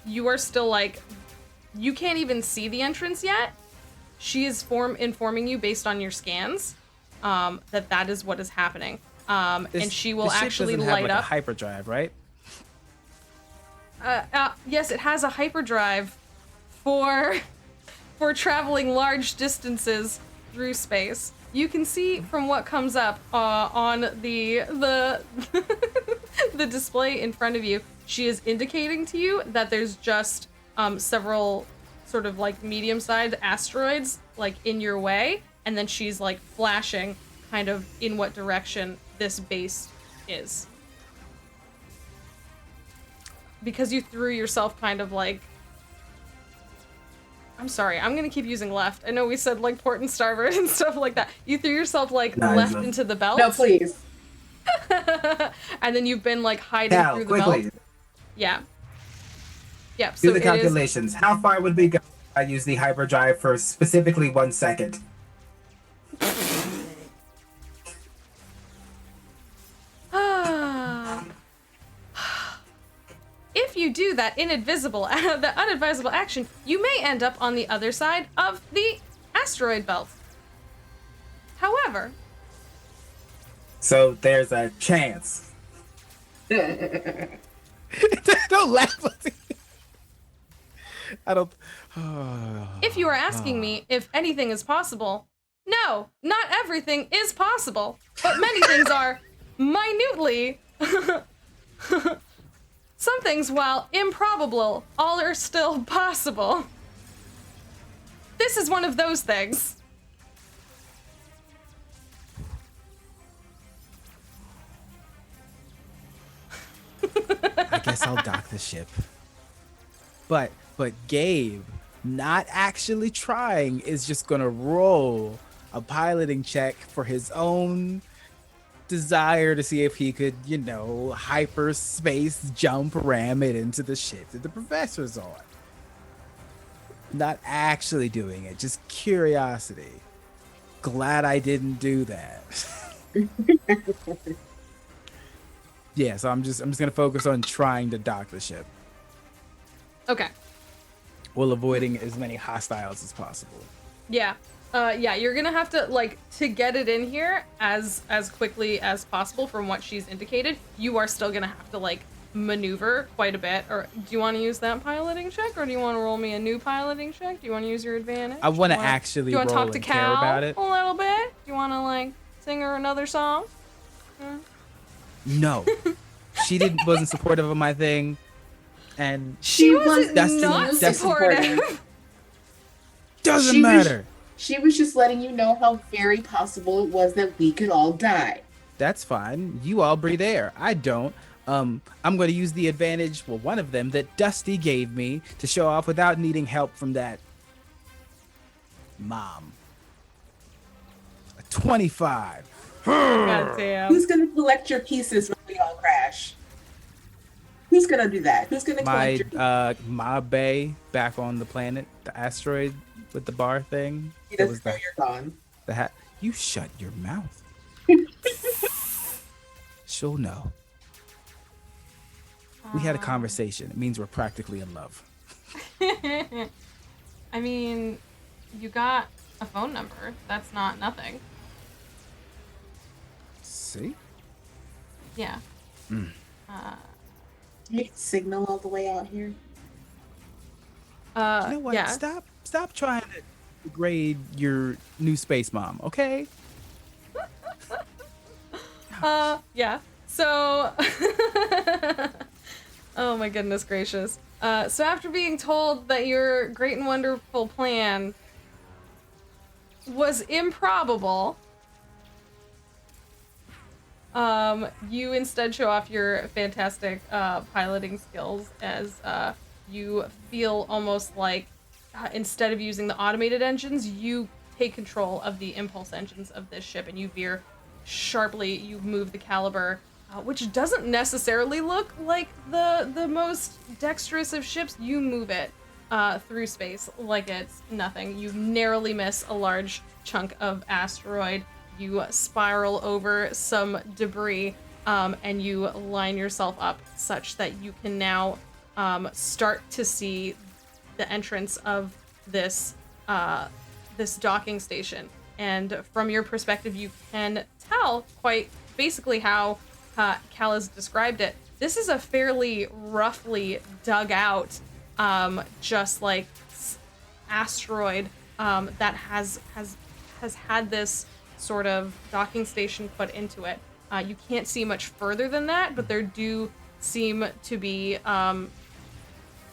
You are still like, you can't even see the entrance yet. She is informing you based on your scans that is what is happening. And she will actually light have, like, up a hyperdrive, right? Yes, it has a hyperdrive for traveling large distances through space. You can see from what comes up on the the display in front of you. She is indicating to you that there's just several sort of like medium-sized asteroids like in your way, and then she's like flashing kind of in what direction this base is. Because you threw yourself kind of like... I'm sorry, I'm gonna keep using left. I know we said like port and starboard and stuff like that. You threw yourself like left into the belt. No, please. And then you've been like hiding through the belt. Yeah. Yeah, so Do the calculations. How far would we go if I use the hyperdrive for specifically 1 second? If you do that the unadvisable action, you may end up on the other side of the asteroid belt. However... So there's a chance. Don't laugh. I don't... If you are asking me if anything is possible, no, not everything is possible, but many things are minutely... Some things, while improbable, all are still possible. This is one of those things. I guess I'll dock the ship. But Gabe, not actually trying, is just gonna roll a piloting check for his own desire to see if he could, hyperspace jump ram it into the ship that the professor's on. Not actually doing it, just curiosity. Glad I didn't do that. Yeah, so I'm just gonna focus on trying to dock the ship Okay. while avoiding as many hostiles as possible. Yeah. Yeah, you're gonna have to, like, to get it in here as quickly as possible from what she's indicated, you are still gonna have to, like, maneuver quite a bit. Or do you want to use that piloting check, or do you want to roll me a new piloting check? Do you want to use your advantage? I want to Do you actually wanna roll talk to and care Cal about it. a little bit? Do you want to, like, sing her another song? No, she wasn't supportive of my thing, and She was Dusty- not Dusty- supportive. doesn't She was- matter. She was just letting you know how very possible it was that we could all die. That's fine. You all breathe air. I don't. I'm going to use the advantage, well, one of them that Dusty gave me to show off without needing help from that mom. A 25. God damn. Who's gonna collect your pieces when we all crash? Who's gonna do that? Who's gonna My collect your Ma Bay back on the planet, the asteroid with the bar thing. He That doesn't was know the you're gone. hat. You shut your mouth. She'll know. We had a conversation. It means we're practically in love. I mean, you got a phone number. That's not nothing. See? Yeah. You can signal all the way out here. You know what? Yeah. Stop trying to degrade your new space mom, okay? Yeah. So, oh my goodness gracious. So after being told that your great and wonderful plan was improbable, you instead show off your fantastic piloting skills as you feel almost like instead of using the automated engines, you take control of the impulse engines of this ship and you veer sharply. You move the caliber, which doesn't necessarily look like the most dexterous of ships. You move it through space like it's nothing. You narrowly miss a large chunk of asteroid. You spiral over some debris, and you line yourself up such that you can now start to see the entrance of this this docking station. And from your perspective, you can tell quite basically how Cal has described it. This is a fairly roughly dug out, just like asteroid that has had this sort of docking station put into it. You can't see much further than that, but there do seem to be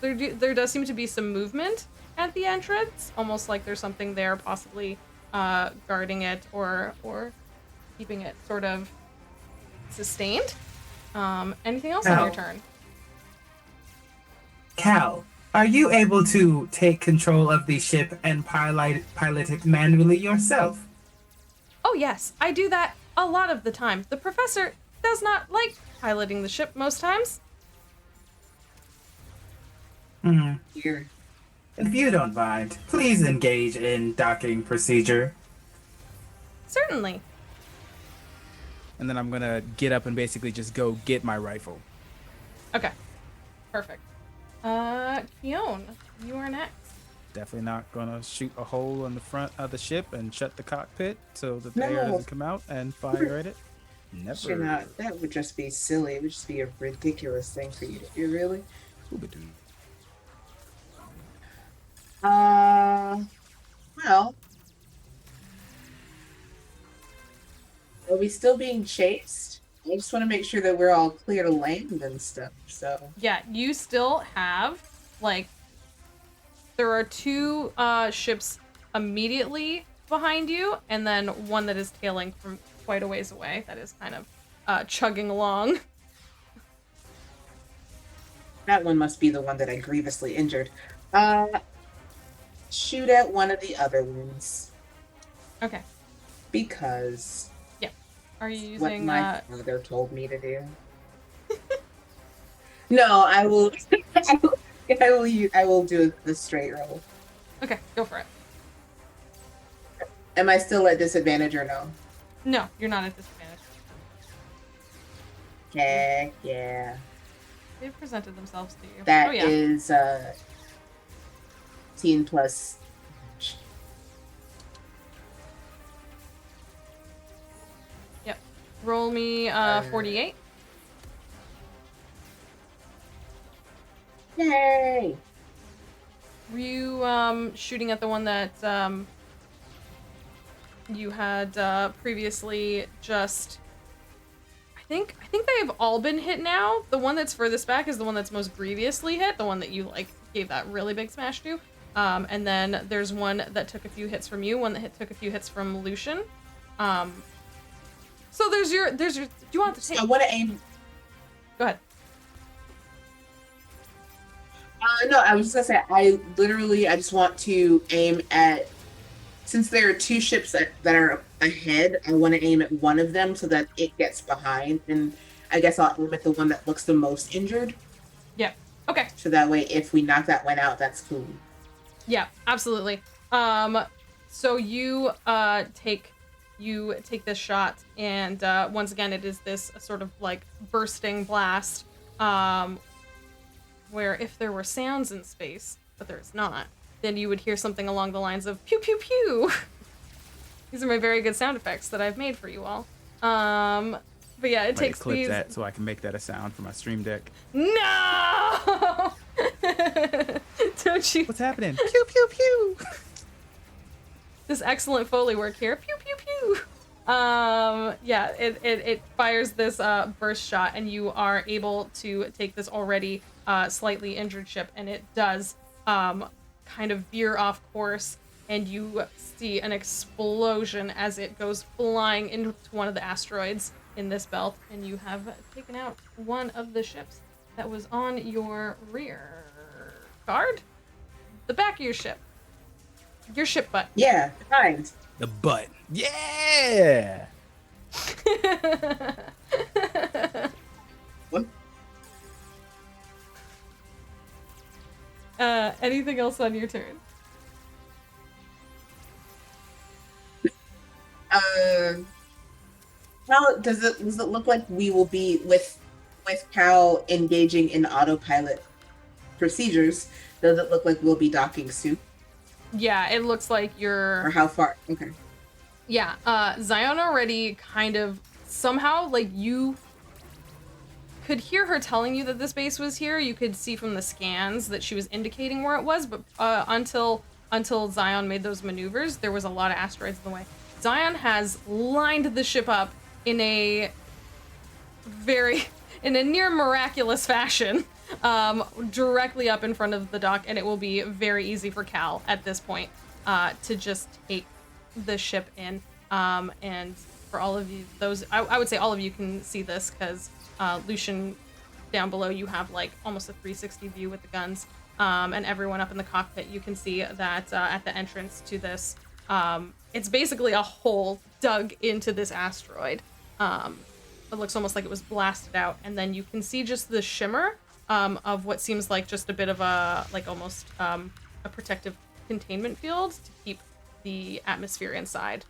there does seem to be some movement at the entrance, almost like there's something there, possibly guarding it or keeping it sort of sustained. Anything else on your turn? Cal, are you able to take control of the ship and pilot it manually yourself? Oh yes, I do that a lot of the time. The professor does not like piloting the ship most times. Here. If you don't mind, please engage in docking procedure. Certainly. And then I'm going to get up and basically just go get my rifle. Okay. Perfect. Keon, you are next. Definitely not going to shoot a hole in the front of the ship and shut the cockpit so that the air No. doesn't come out and fire at it. Never. Should not. That would just be silly. It would just be a ridiculous thing for you to do, really. Scooby-Doo. Well. Are we still being chased? I just want to make sure that we're all clear to land and stuff, so. Yeah, you still have, like, there are two ships immediately behind you, and then one that is tailing from quite a ways away that is kind of chugging along. That one must be the one that I grievously injured. Shoot at one of the other ones. Okay. Because Are you what using my father told me to do. No, I will. I will do the straight roll. Okay, go for it. Am I still at disadvantage or no? No, you're not at disadvantage. Heck yeah. They've presented themselves to you. That oh yeah. is 18 plus. Yep. Roll me 48. Yay! Were you shooting at the one that you had previously just I think they've all been hit now. The one that's furthest back is the one that's most grievously hit, the one that you like gave that really big smash to. And then there's one that took a few hits from you, one that took a few hits from Lucian. So there's your do you want to take I want to aim. Go ahead. No, I was just gonna say I just want to aim at, since there are two ships that are ahead, I want to aim at one of them so that it gets behind, and I guess I'll aim at the one that looks the most injured. Yeah. Okay. So that way, if we knock that one out, that's cool. Yeah, absolutely. So you take this shot, and once again, it is this sort of like bursting blast, where if there were sounds in space, but there's not, then you would hear something along the lines of pew pew pew. These are my very good sound effects that I've made for you all. But yeah, it takes clip these. that so I can make that a sound for my stream deck. No! Don't you? What's happening? Pew pew pew. This excellent Foley work here. Pew pew pew. Yeah, it fires this burst shot, and you are able to take this already slightly injured ship, and it does kind of veer off course, and you see an explosion as it goes flying into one of the asteroids in this belt, and you have taken out one of the ships that was on your rear guard. The back of your ship. Your ship butt. Yeah, kind. The butt. Yeah. What? Anything else on your turn? How does it look like we will be with Cal engaging in autopilot procedures? Does it look like we'll be docking soon? Yeah, it looks like you're... Or how far? Okay. Yeah, Zion already kind of somehow, like, you could hear her telling you that this base was here. You could see from the scans that she was indicating where it was, but until Zion made those maneuvers, there was a lot of asteroids in the way. Zion has lined the ship up in a near miraculous fashion, directly up in front of the dock, and it will be very easy for Cal at this point to just take the ship in. And for all of you, I would say all of you can see this, because Lucian, down below, you have like almost a 360 view with the guns, and everyone up in the cockpit, you can see that at the entrance to this, it's basically a hole dug into this asteroid. It looks almost like it was blasted out, and then you can see just the shimmer of what seems like just a bit of a, like, almost a protective containment field to keep the atmosphere inside.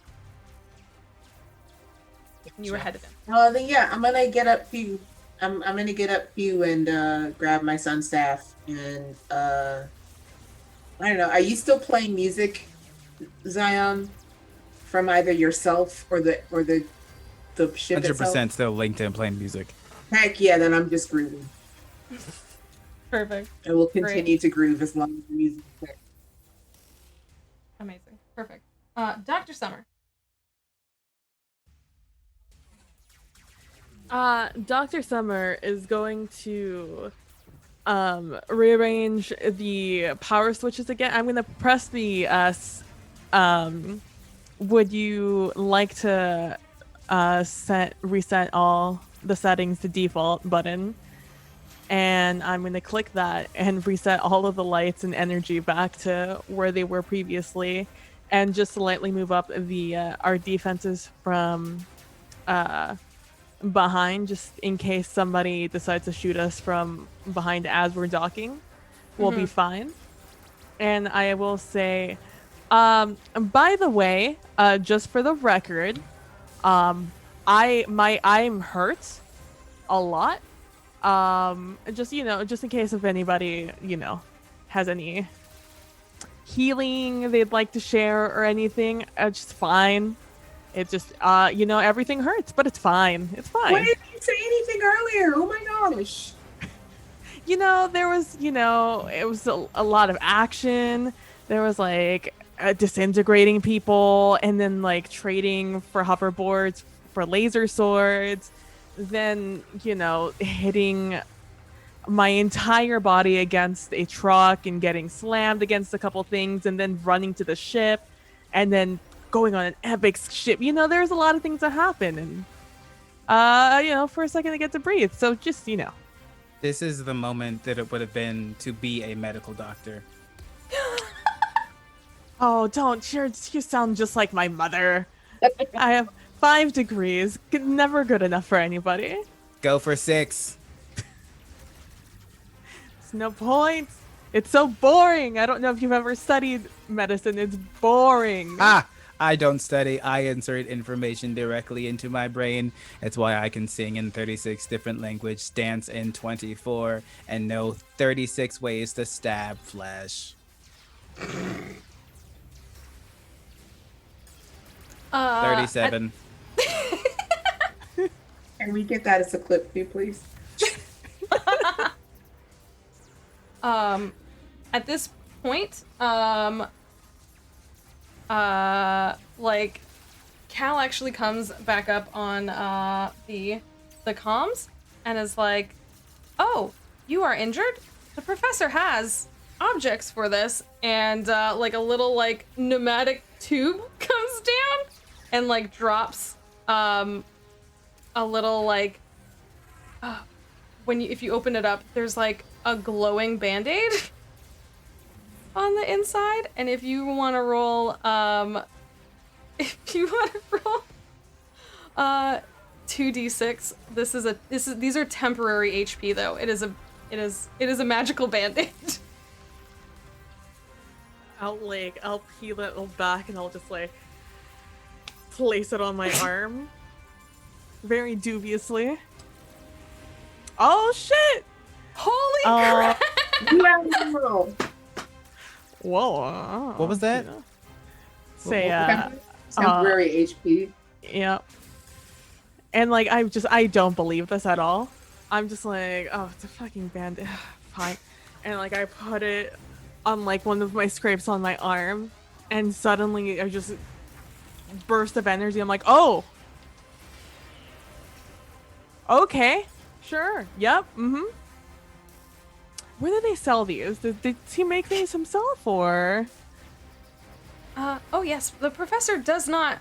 And you were headed in. Then yeah, I'm gonna get up to you. I'm gonna get up to you and grab my sun's staff, and I don't know. Are you still playing music, Zion, from either yourself or the ship 100% itself? still linked in playing music. Heck yeah, then I'm just grooving. Perfect. I will continue to groove as long as the music is there. Amazing. Perfect. Dr. Summer. Dr. Summer is going to rearrange the power switches again. I'm going to press the would you like to reset all the settings to default button, and I'm going to click that and reset all of the lights and energy back to where they were previously, and just slightly move up the our defenses from behind, just in case somebody decides to shoot us from behind as we're docking. We'll be fine. And I will say, by the way, just for the record, I'm hurt. a lot. Just just in case if anybody has any healing they'd like to share or anything, just fine. It just everything hurts, but it's fine. It's fine. Why didn't you say anything earlier? Oh my gosh. There was, it was a lot of action. There was like disintegrating people and then like trading for hoverboards for laser swords. Then, hitting my entire body against a truck and getting slammed against a couple things and then running to the ship and then going on an epic ship. There's a lot of things that happen and, for a second I get to breathe. So just, This is the moment that it would have been to be a medical doctor. Oh, don't. You sound just like my mother. I have 5 degrees. Never good enough for anybody. Go for 6. There's no point. It's so boring. I don't know if you've ever studied medicine. It's boring. I don't study. I insert information directly into my brain. It's why I can sing in 36 different languages, dance in 24, and know 36 ways to stab flesh. 37. Can we get that as a clip, please? At this point, like Cal actually comes back up on the comms and is like, "Oh, you are injured? The professor has objects for this," and like a little like pneumatic tube comes down and like drops a little like if you open it up, there's like a glowing band-aid on the inside, and if you want to roll 2d6, these are temporary HP though. It is a magical band-aid. I'll peel it back and I'll just like place it on my arm very dubiously. Oh shit! Holy crap! Whoa. What was that? Say temporary HP. Yeah. And like I don't believe this at all. I'm just like, oh, it's a fucking bandit. Fine. And like I put it on like one of my scrapes on my arm, and suddenly I just burst of energy. I'm like, oh, okay, sure, yep, mm-hmm. Where do they sell these? Did he make these himself, or? Oh yes, the professor does not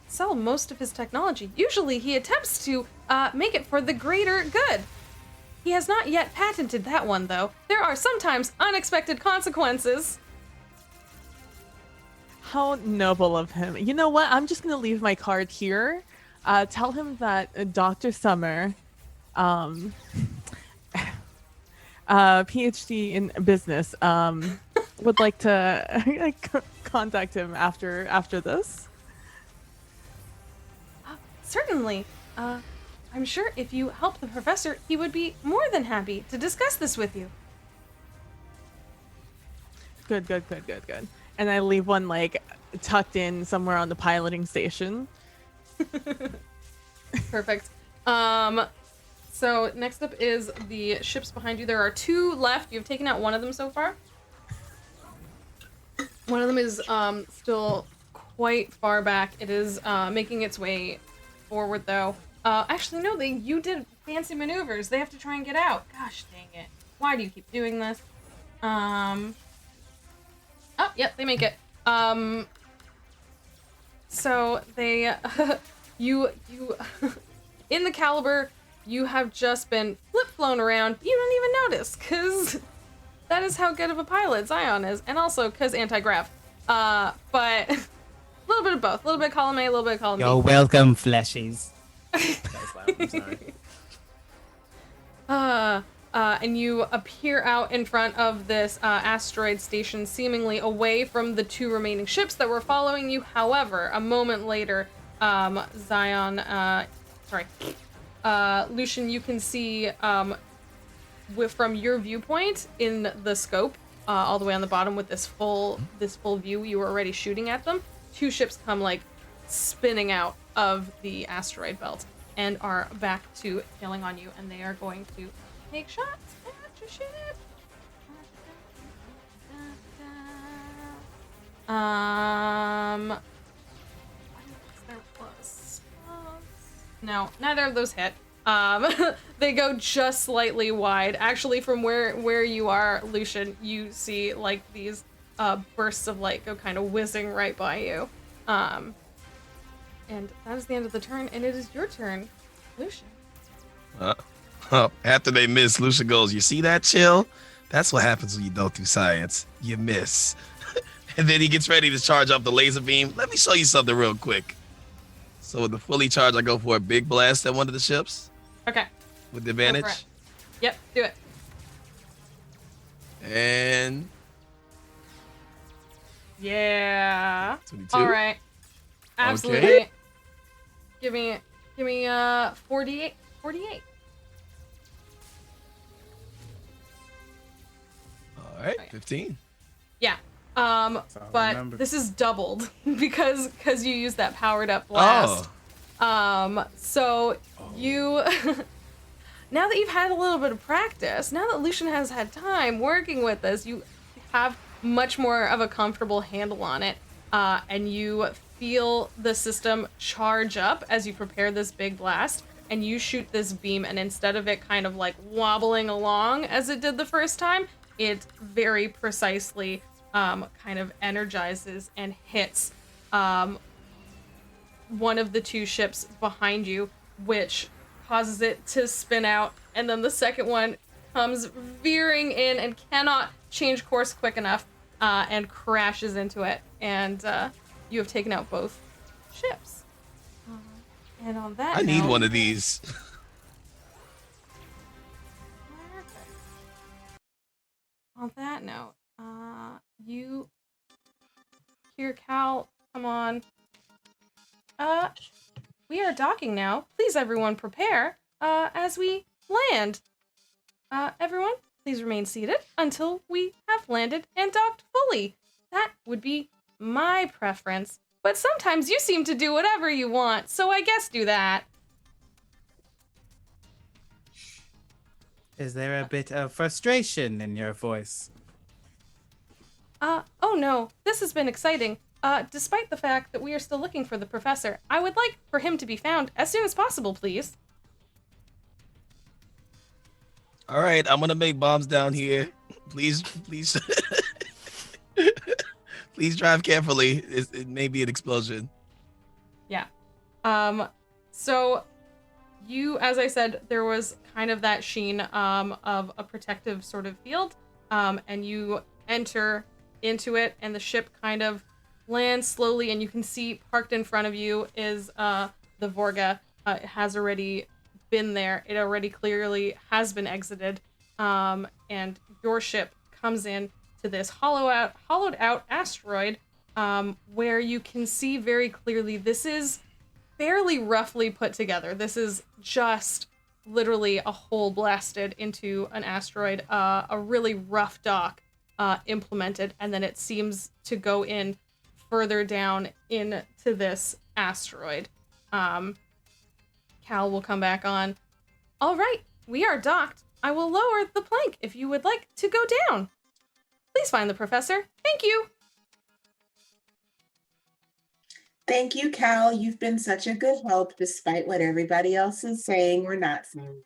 sell most of his technology. Usually he attempts to make it for the greater good. He has not yet patented that one, though. There are sometimes unexpected consequences. How noble of him. You know what? I'm just going to leave my card here. Tell him that Dr. Summer, PhD in business, would like to contact him after this. Certainly. I'm sure if you help the professor, he would be more than happy to discuss this with you. Good. And I leave one like tucked in somewhere on the piloting station. Perfect. So next up is the ships behind you. There are 2 left. You've taken out one of them so far. One of them is still quite far back. It is making its way forward though. Actually, no, you did fancy maneuvers. They have to try and get out. Gosh dang it. Why do you keep doing this? Oh, yep, they make it. So they, you, in the Caliber, you have just been flip-flown around. You don't even notice, because that is how good of a pilot Zion is, and also because anti-grav. But a little bit of both. A little bit of column A, a little bit of column B. You're welcome, fleshies. That's loud, I'm sorry. And you appear out in front of this asteroid station, seemingly away from the 2 remaining ships that were following you. However, a moment later, Lucian, you can see from your viewpoint in the scope, all the way on the bottom with this full view. You were already shooting at them. 2 ships come like spinning out of the asteroid belt and are back to killing on you, and they are going to take shots at your ship. There was no, neither of those hit. They go just slightly wide. Actually, from where you are, Lucian, you see like these bursts of light go kind of whizzing right by you. And that is the end of the turn, and it is your turn, Lucian. After they miss, Lucian goes, "You see that, Chill? That's what happens when you don't do science. You miss." And then he gets ready to charge up the laser beam. Let me show you something real quick. So with the fully charged, I go for a big blast at one of the ships. Okay. With the advantage. Yep, do it. And yeah. 22. All right. Absolutely. Okay. Give me 48. All right, 15. Yeah. I But remember. this is doubled because you used that powered up blast. So you now that you've had a little bit of practice, now that Lucian has had time working with this, you have much more of a comfortable handle on it, and you feel the system charge up as you prepare this big blast, and you shoot this beam, and instead of it kind of like wobbling along as it did the first time, it very precisely kind of energizes and hits one of the 2 ships behind you, which causes it to spin out, and then the second one comes veering in and cannot change course quick enough and crashes into it, and you have taken out both ships. And on that I need note, one of these. on that note, you here, Cal, come on. We are docking now. Please, everyone, prepare as we land. Everyone, please remain seated until we have landed and docked fully. That would be my preference, but sometimes you seem to do whatever you want, so I guess do that. Is there a bit of frustration in your voice? Oh no, this has been exciting. Despite the fact that we are still looking for the professor, I would like for him to be found as soon as possible, please. All right, I'm gonna make bombs down here. Please, please, please drive carefully. It may be an explosion. Yeah. So you, as I said, there was kind of that sheen of a protective sort of field, and you enter into it, and the ship kind of lands slowly, and you can see parked in front of you is the Vorga. It has already been there. It already clearly has been exited, and your ship comes in to this hollowed out asteroid, where you can see very clearly this is fairly roughly put together. This is just literally a hole blasted into an asteroid, a really rough dock implemented, and then it seems to go in further down into this asteroid. Cal will come back on. All right, we are docked. I will lower the plank if you would like to go down. Please find the professor. Thank you. Thank you, Cal. You've been such a good help despite what everybody else is saying or not saying.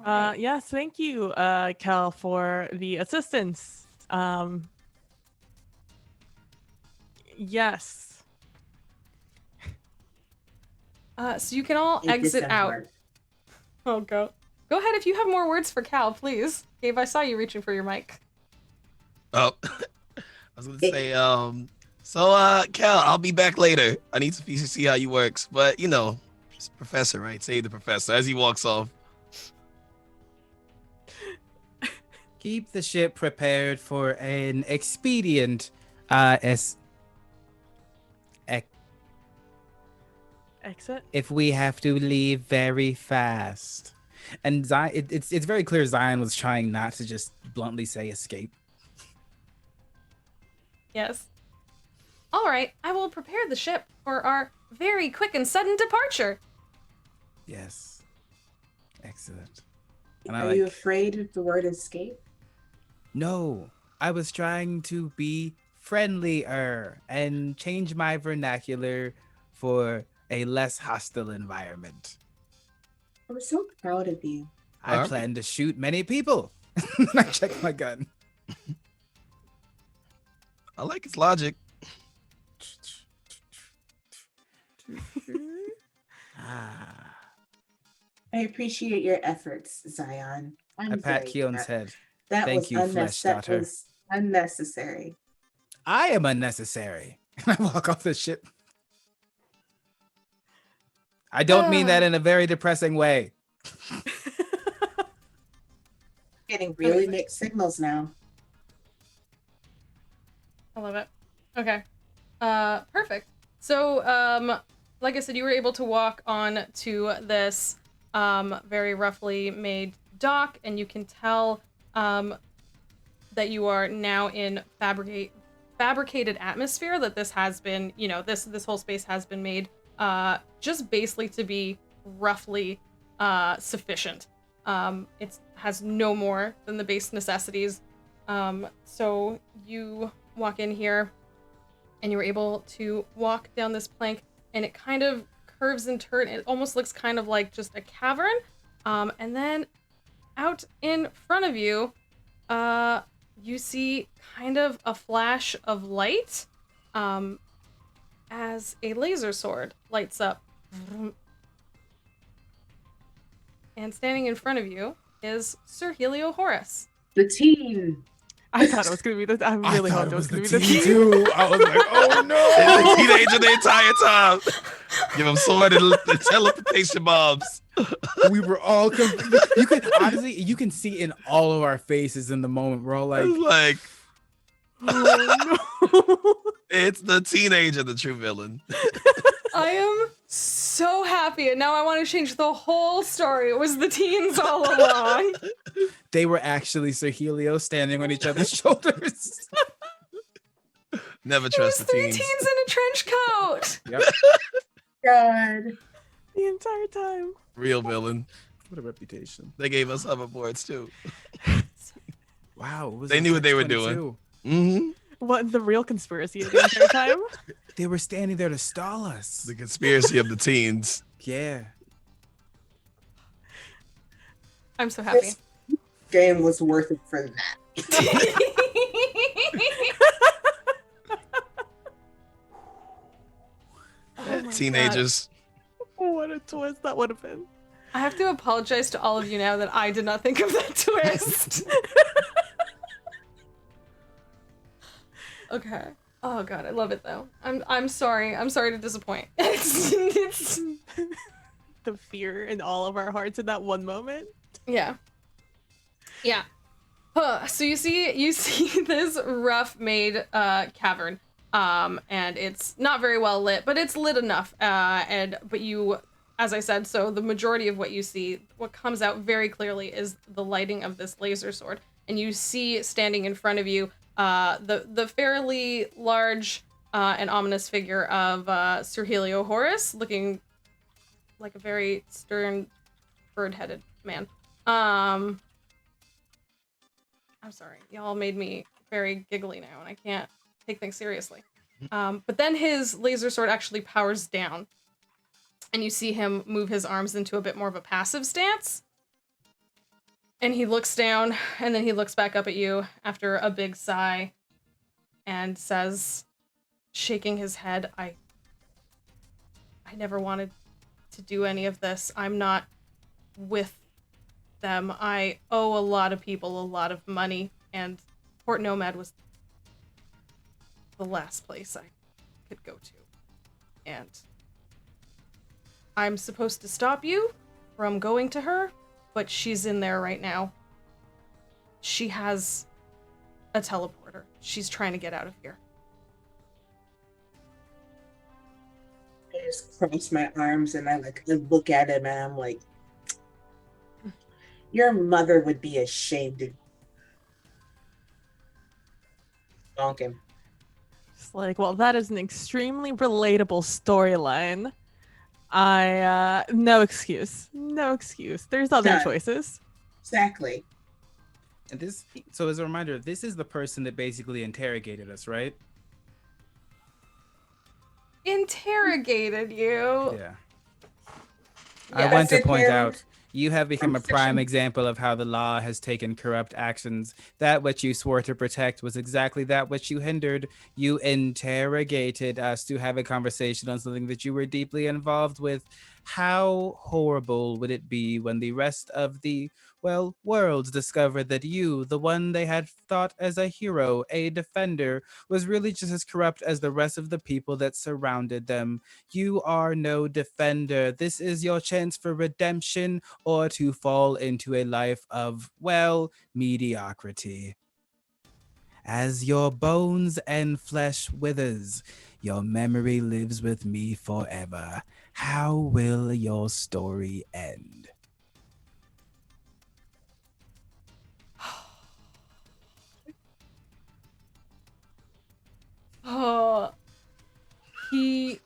Yes, thank you, Cal, for the assistance. Yes. So you can all exit out. Oh, go ahead if you have more words for Cal, please. Gabe, I saw you reaching for your mic. Oh, I was gonna say, Cal, I'll be back later. I need to see how you works, but you know, it's a professor, right? Save the professor as he walks off. Keep the ship prepared for an expedient Exit. if we have to leave very fast. And it's very clear Zion was trying not to just bluntly say escape. Yes. All right, I will prepare the ship for our very quick and sudden departure. Yes. Excellent. And Are you afraid of the word escape? No, I was trying to be friendlier and change my vernacular for a less hostile environment. I'm so proud of you. I Alright. plan to shoot many people. I check my gun. I like his logic. Ah, I appreciate your efforts, Zion. I pat Keon's head. That Thank was you, Flesh Daughter. That was unnecessary. I am unnecessary. I walk off the ship. I don't mean that in a very depressing way. Getting really mixed signals now. I love it. Okay. Perfect. So, like I said, you were able to walk on to this very roughly made dock, and you can tell that you are now in fabricated atmosphere, that this has been, you know, this whole space has been made just basically to be roughly sufficient. It has no more than the base necessities. So you walk in here and you're able to walk down this plank, and it kind of curves and turns. It almost looks kind of like just a cavern. And then out in front of you, you see kind of a flash of light as a laser sword lights up. And standing in front of you is Sir Helio Horus. The teen. I thought it was gonna be the. I really hoped it was gonna be the teen team. too. I was like, oh He's no. a teenager the entire time. Give him sword and the teleportation bombs. We were all confused. You can honestly, you can see in all of our faces in the moment. We're all like, It's like, Oh no! it's the teenager, the true villain. I am so happy, and now I want to change the whole story. It was the teens all along. they were actually Sir Helio standing on each other's shoulders. Never It was trust the three teens. teens in a trench coat. Yep. God. The entire time. Real villain. What a reputation. They gave us hoverboards too. Wow. it was They in knew what they were 22. Mm-hmm. What the real conspiracy the entire time? They were standing there to stall us. The conspiracy of the teens. Yeah. I'm so happy. This game was worth it for that. Oh my Teenagers. What a twist that would have been. I have to apologize to all of you now that I did not think of that twist. Okay. Oh god, I love it though. I'm sorry. I'm sorry to disappoint. It's The fear in all of our hearts in that one moment. yeah. Yeah. So you see this rough made cavern. And it's not very well lit, but it's lit enough. But you, as I said, so the majority of what you see, what comes out very clearly is the lighting of this laser sword. And you see standing in front of you the fairly large and ominous figure of Sir Helio Horus, looking like a very stern, bird-headed man. I'm sorry, y'all made me very giggly now, and I can't take things seriously. But then his laser sword actually powers down, and you see him move his arms into a bit more of a passive stance. And he looks down, and then he looks back up at you after a big sigh and says, shaking his head, I never wanted to do any of this. I'm not with them. I owe a lot of people a lot of money, and Port Nomad was the last place I could go to. And I'm supposed to stop you from going to her, but she's in there right now. She has a teleporter. She's trying to get out of here. I just cross my arms and I look at him and I'm like, your mother would be ashamed of Donkin. Just like, well, that is an extremely relatable storyline. No excuse. No excuse. There's other None. choices. Exactly. And this, so as a reminder, this is the person that basically interrogated us, right? Interrogated you. Yeah. Yeah, I want to sit point there. out, you have become a prime Conversation. example of how the law has taken corrupt actions. That which you swore to protect was exactly that which you hindered. You interrogated us to have a conversation on something that you were deeply involved with. How horrible would it be when the rest of the, well, world discovered that you, the one they had thought as a hero, a defender, was really just as corrupt as the rest of the people that surrounded them. You are no defender. This is your chance for redemption or to fall into a life of, well, mediocrity. As your bones and flesh withers, your memory lives with me forever. How will your story end? Oh, he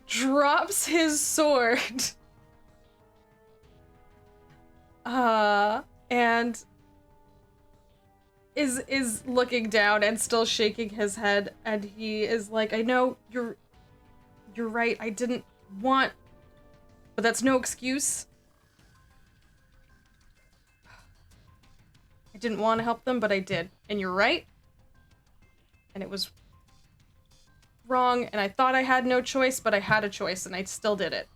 drops his sword. And is looking down and still shaking his head, and he is like, I know you're right, I didn't want, but that's no excuse. I didn't want to help them, but I did, and you're right. And it was wrong, and I thought I had no choice, but I had a choice, and I still did it.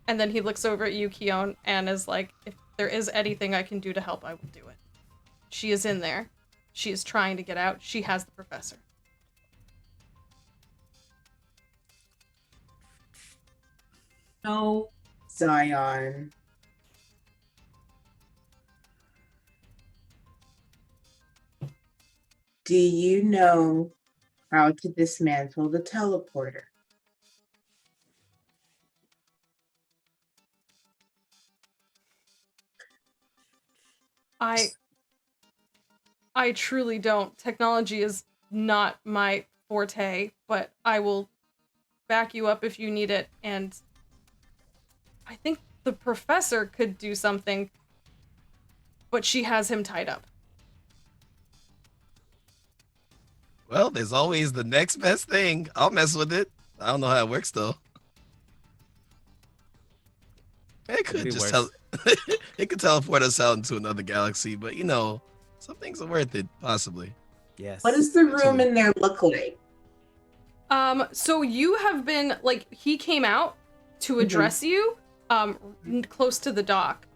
And then he looks over at you, Keon, and is like, if there is anything I can do to help, I will do it. She is in there. She is trying to get out. She has the professor. No, Zion. Do you know how to dismantle the teleporter? I truly don't. Technology is not my forte, but I will back you up if you need it, and I think the professor could do something, but she has him tied up. Well, there's always the next best thing. I'll mess with it. I don't know how it works though. It could be just worse. it could teleport us out into another galaxy, but you know, some things are worth it, possibly. Yes. What does the room in there look like? So you have been, like, he came out to address you, close to the dock.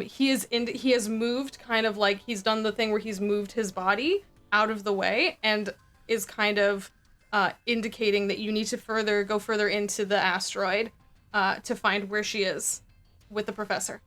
He has moved, kind of like, he's done the thing where he's moved his body out of the way and is kind of indicating that you need to go further into the asteroid to find where she is with the professor.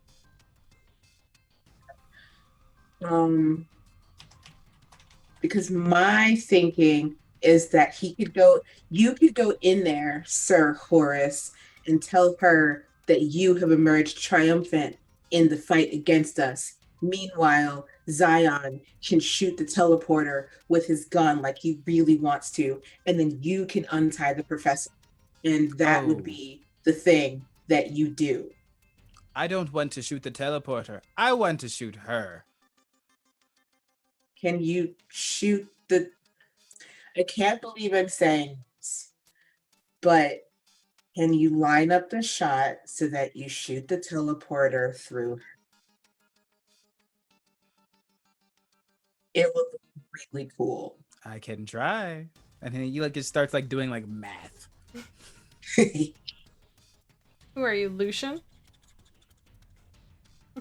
Because my thinking is that you could go in there, Sir Horace, and tell her that you have emerged triumphant in the fight against us. Meanwhile, Zion can shoot the teleporter with his gun like he really wants to, and then you can untie the professor. And that would be the thing that you do. I don't want to shoot the teleporter. I want to shoot her. Can you shoot the... I can't believe I'm saying this, but can you line up the shot so that you shoot the teleporter through her? It would look really cool. I can try. And then he just starts doing math. Who are you, Lucian?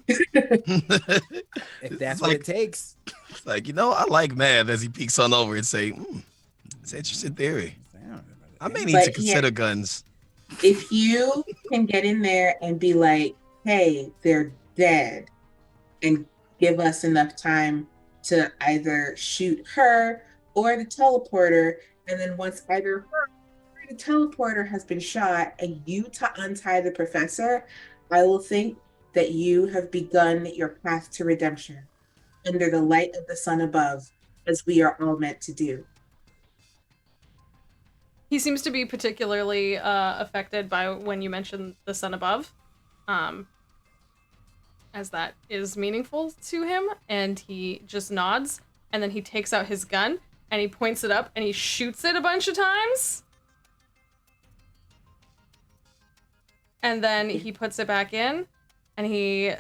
If that's what it takes. It's like, I like math, as he peeks on over and say, it's an interesting theory. I may need to consider guns. If you can get in there and be like, hey, they're dead, and give us enough time to either shoot her or the teleporter. And then once either her or the teleporter has been shot and you untie the professor, I will think that you have begun your path to redemption under the light of the sun above, as we are all meant to do. He seems to be particularly affected by when you mention the sun above, as that is meaningful to him, and he just nods, and then he takes out his gun, and he points it up, and he shoots it a bunch of times. And then he puts it back in, and he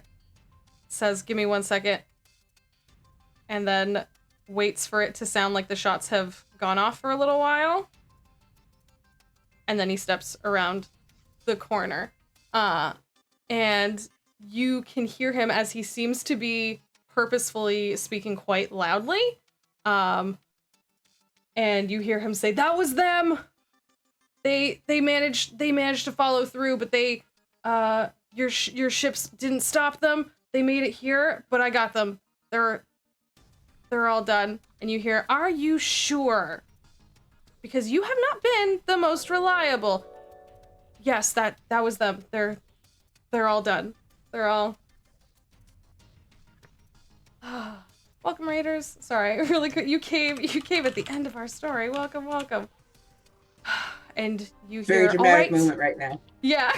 says, "Give me 1 second," and then waits for it to sound like the shots have gone off for a little while. And then he steps around the corner. And you can hear him as he seems to be purposefully speaking quite loudly. And you hear him say, "That was them! They managed to follow through, but your ships didn't stop them. They made it here, but I got them. They're all done." And you hear, "Are you sure? Because you have not been the most reliable." "Yes, that was them. They're all done. They're all..." Welcome, Raiders. Sorry, really good. You came at the end of our story. Welcome. And you hear, Very dramatic "All right." moment right now. Yeah.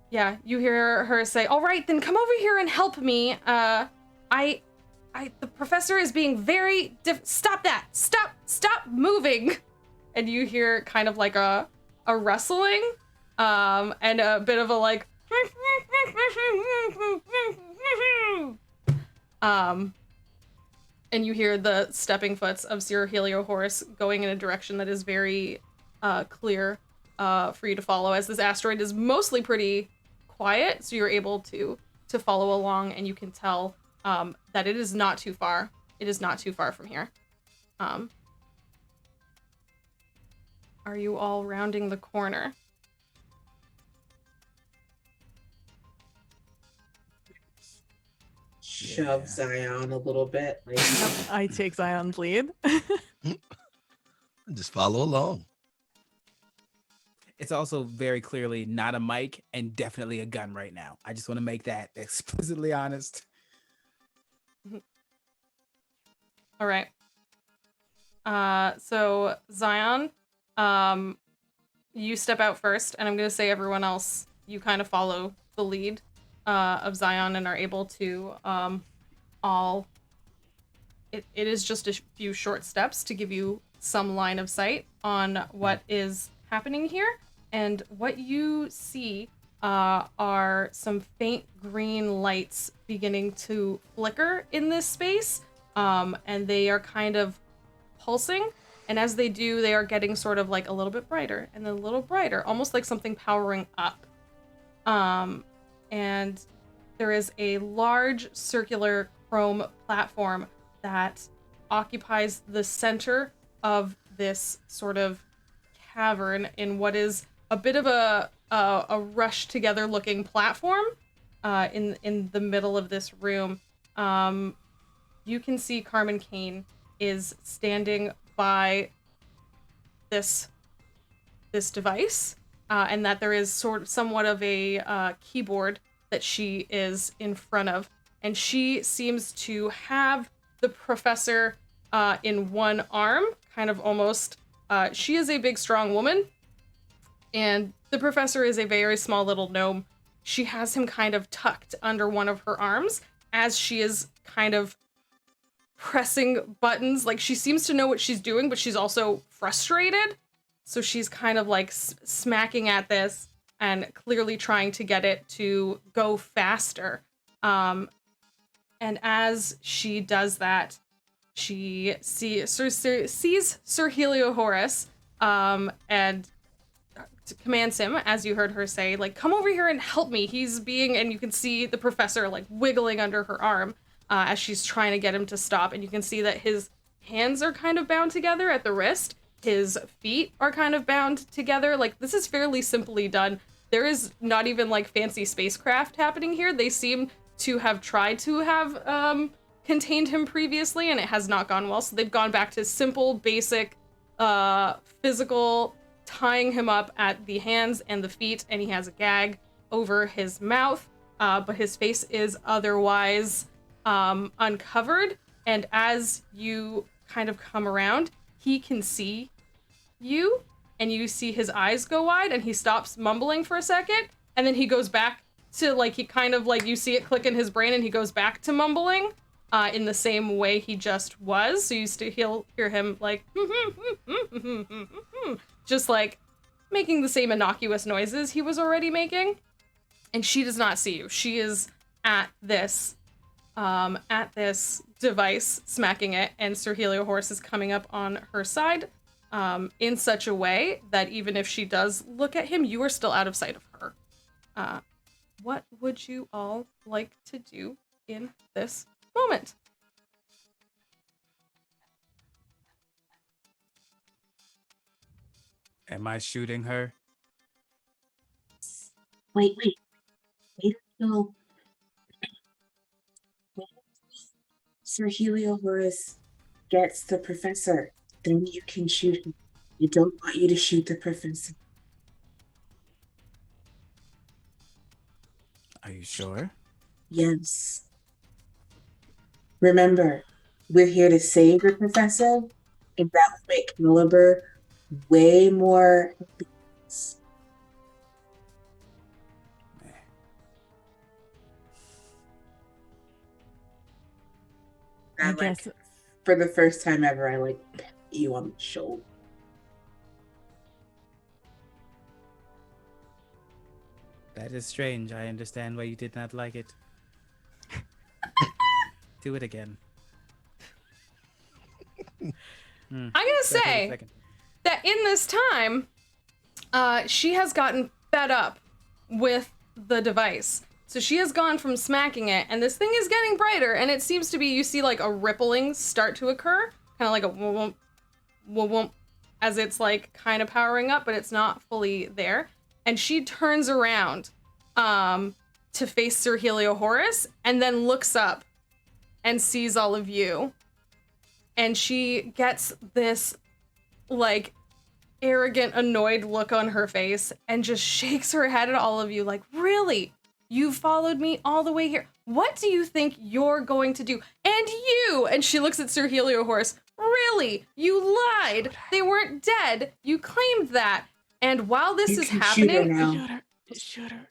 Yeah, you hear her say, "All right, then come over here and help me. The professor is being very stop that. Stop moving." And you hear kind of like a rustling, and a bit of a like, and you hear the stepping foots of Sir Heliohorus going in a direction that is very clear for you to follow, as this asteroid is mostly pretty quiet, so you're able to follow along, and you can tell that it is not too far. It is not too far from here. Are you all rounding the corner? Shove Zion a little bit. Like, I take Zion's lead. Just follow along. It's also very clearly not a mic and definitely a gun right now. I just want to make that explicitly honest. All right. So Zion, you step out first, and I'm gonna say everyone else, you kind of follow the lead of Zion and are able to all. It is just a few short steps to give you some line of sight on what is happening here, and what you see are some faint green lights beginning to flicker in this space, and they are kind of pulsing, and as they do, they are getting sort of like a little bit brighter and then a little brighter, almost like something powering up. And there is a large circular chrome platform that occupies the center of this sort of cavern in what is a bit of a rushed together looking platform in the middle of this room. You can see Carmen Kane is standing by this device, and that there is somewhat of a keyboard that she is in front of, and she seems to have the professor in one arm, kind of almost. She is a big, strong woman, and the professor is a very small little gnome. She has him kind of tucked under one of her arms as she is kind of pressing buttons. Like, she seems to know what she's doing, but she's also frustrated. So she's kind of like smacking at this and clearly trying to get it to go faster. And as she does that, she sees Sir Heliohorus and commands him, as you heard her say, like, "Come over here and help me." And you can see the professor like wiggling under her arm as she's trying to get him to stop. And you can see that his hands are kind of bound together at the wrist. His feet are kind of bound together. Like, this is fairly simply done. There is not even like fancy spacecraft happening here. They seem to have tried to have contained him previously, and it has not gone well. So they've gone back to simple, basic, physical, tying him up at the hands and the feet, and he has a gag over his mouth, but his face is otherwise uncovered. And as you kind of come around, he can see you, and you see his eyes go wide, and he stops mumbling for a second, and then he goes back to, like, he kind of, like, you see it click in his brain, and he goes back to mumbling in the same way he just was. So he'll hear him, like, just, like, making the same innocuous noises he was already making. And she does not see you. She is at this device, smacking it, and Sir Helios is coming up on her side in such a way that even if she does look at him, you are still out of sight of her. What would you all like to do in this moment? Am I shooting her? Wait until Sir Helios gets the professor. Then you can shoot him. We don't want you to shoot the professor. Are you sure? Yes. Remember, we're here to save the professor, and that will make Caliber way more happy. I guess For the first time ever, I like pat you on the shoulder. That is strange. I understand why you did not like it. Do it again. I'm gonna say that in this time, she has gotten fed up with the device. So she has gone from smacking it, and this thing is getting brighter, and it seems to be, you see like a rippling start to occur, kind of like a whoomp, whoomp, as it's like kind of powering up, but it's not fully there. And she turns around to face Sir Helios, and then looks up and sees all of you. And she gets this like arrogant, annoyed look on her face and just shakes her head at all of you like, really? You followed me all the way here. What do you think you're going to do? And you! And she looks at Sir Helios. Really? You lied. They weren't dead. You claimed that. And while this is happening, shoot her.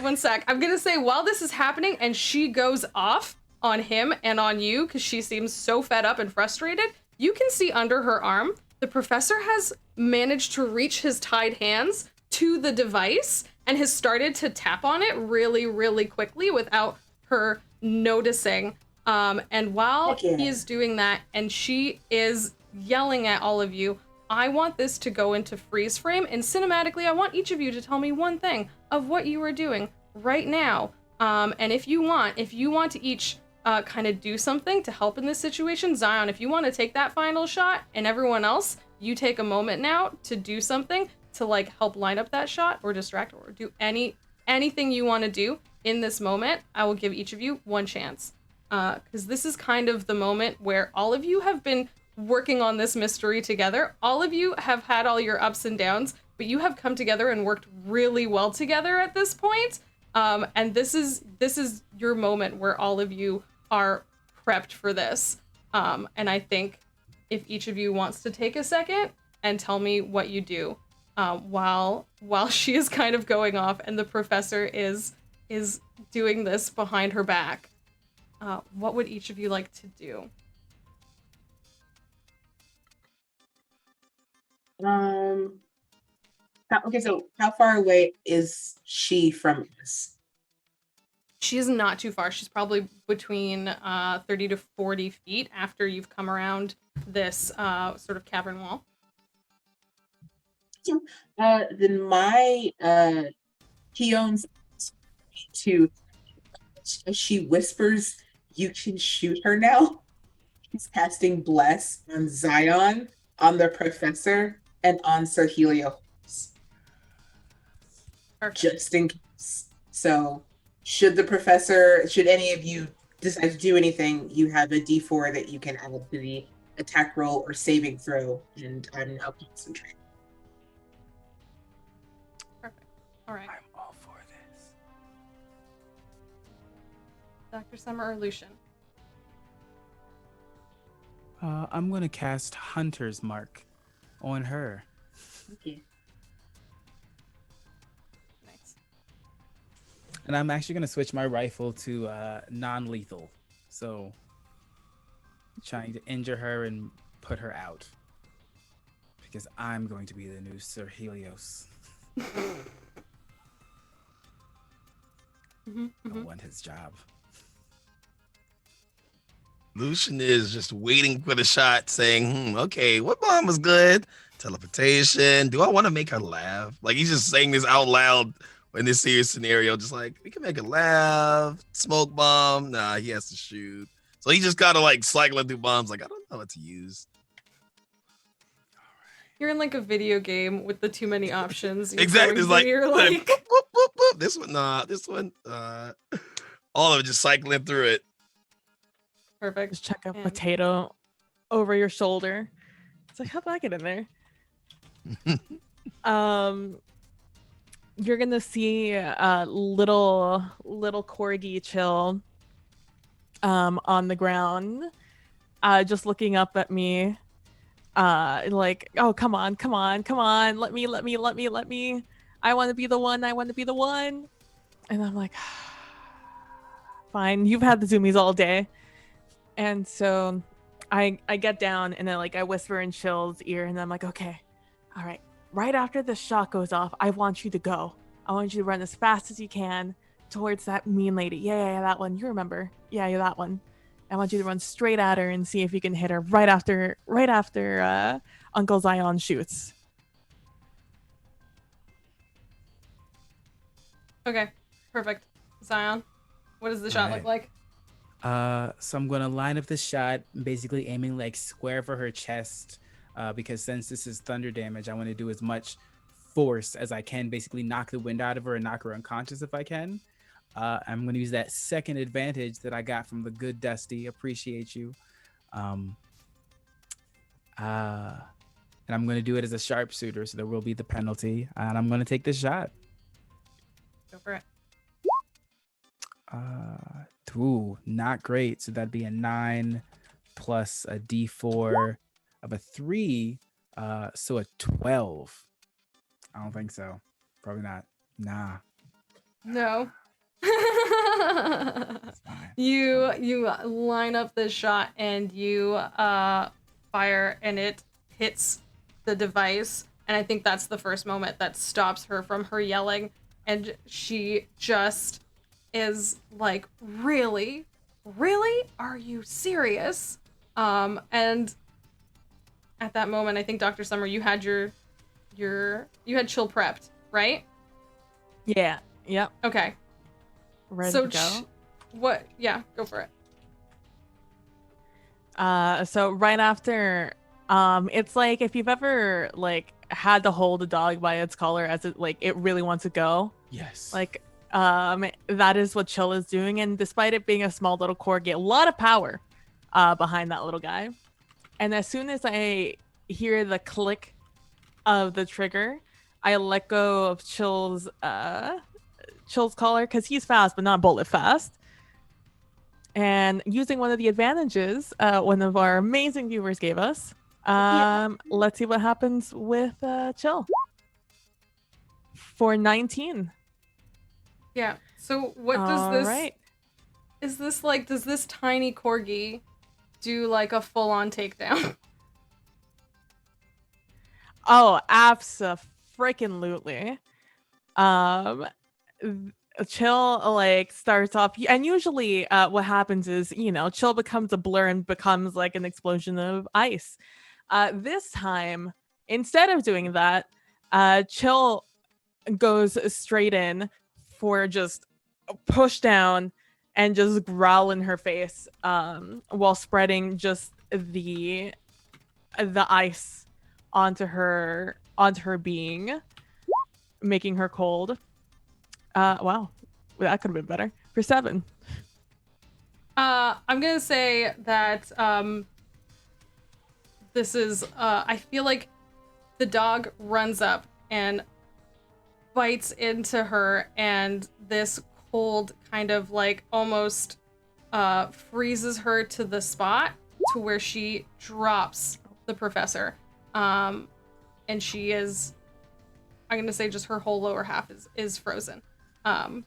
one sec. I'm gonna say while this is happening and she goes off on him and on you because she seems so fed up and frustrated, you can see under her arm the professor has managed to reach his tied hands to the device and has started to tap on it really, really quickly without her noticing. And while he is doing that and she is yelling at all of you, I want this to go into freeze frame, and cinematically, I want each of you to tell me one thing of what you are doing right now. And if you want to each kind of do something to help in this situation, Zion, if you want to take that final shot, and everyone else, you take a moment now to do something to like help line up that shot or distract or do anything you want to do in this moment. I will give each of you one chance. Because this is kind of the moment where all of you have been working on this mystery together. All of you have had all your ups and downs, but you have come together and worked really well together at this point. And this is your moment where all of you are prepped for this. And I think if each of you wants to take a second and tell me what you do while she is kind of going off and the professor is doing this behind her back, what would each of you like to do? Okay, so how far away is she from us? She is not too far. She's probably between 30 to 40 feet after you've come around this sort of cavern wall. Then my Keon's to, as she whispers, you can shoot her now. He's casting Bless on Zion, on the professor, and on Sir Helios. Perfect. Just in case. So, should any of you decide to do anything, you have a D4 that you can add to the attack roll or saving throw, and I'm now concentrating. Perfect. All right. I'm all for this. Dr. Summer or Lucian? I'm gonna cast Hunter's Mark on her. Okay. Nice. And I'm actually going to switch my rifle to non-lethal. So trying to injure her and put her out. Because I'm going to be the new Sir Helios. I want his job. Lucian is just waiting for the shot, saying, okay, what bomb was good? Teleportation. Do I want to make her laugh? Like, he's just saying this out loud in this serious scenario. Just like, we can make her laugh. Smoke bomb. Nah, he has to shoot. So he just kind of like cycling through bombs. Like, I don't know what to use. You're in like a video game with the too many options. You're Exactly. going It's through, like, you're like boop, boop, boop. This one, nah. This one, all of it just cycling through it. perfect. Just check a And- potato over your shoulder. It's like, how'd that get in there? You're gonna see little corgi Chill on the ground, just looking up at me, like, oh, come on, let me, I want to be the one, and I'm like, fine, you've had the zoomies all day. And so I get down and I whisper in Chill's ear, and I'm like, okay, all right, right after the shot goes off, I want you to go. I want you to run as fast as you can towards that mean lady. Yeah, that one. You remember? Yeah, that one. I want you to run straight at her and see if you can hit her right after Uncle Zion shoots. Okay, perfect. Zion, what does the shot look like? So I'm gonna line up the shot, basically aiming like square for her chest, because since this is thunder damage, I want to do as much force as I can, basically knock the wind out of her and knock her unconscious if I can. I'm gonna use that second advantage that I got from the good Dusty. Appreciate you. And I'm gonna do it as a sharpshooter, so there will be the penalty, and I'm gonna take the shot. Go for it. Ooh, not great. So that'd be a 9 plus a D4 of a 3. So a 12. I don't think so. Probably not. Nah. No. It's fine. You line up the shot and you fire, and it hits the device, and I think that's the first moment that stops her from her yelling, and she just is like, really, are you serious? And at that moment, I think, Dr. Summer, you had you had Chill prepped, right? Yeah. Yep. Okay. Ready So to go. what? Yeah, go for it. So right after, it's like if you've ever like had to hold a dog by its collar as it really wants to go. Yes. Like, that is what Chill is doing, and despite it being a small little corgi, a lot of power behind that little guy. And as soon as I hear the click of the trigger, I let go of Chill's collar, because he's fast but not bullet fast. And using one of the advantages one of our amazing viewers gave us, let's see what happens with Chill. For 19. Yeah. So what does this? Right. Is this like? Does this tiny corgi do like a full-on takedown? Oh, abso-freaking-lutely. Chill like starts off, and usually what happens is, Chill becomes a blur and becomes like an explosion of ice. This time, instead of doing that, Chill goes straight in for just a push down and just growl in her face, while spreading just the ice onto her being, making her cold. Wow, that could have been better. For 7. I'm gonna say that this is I feel like the dog runs up and bites into her, and this cold kind of like almost freezes her to the spot to where she drops the professor. And she is, I'm gonna say just her whole lower half is frozen. And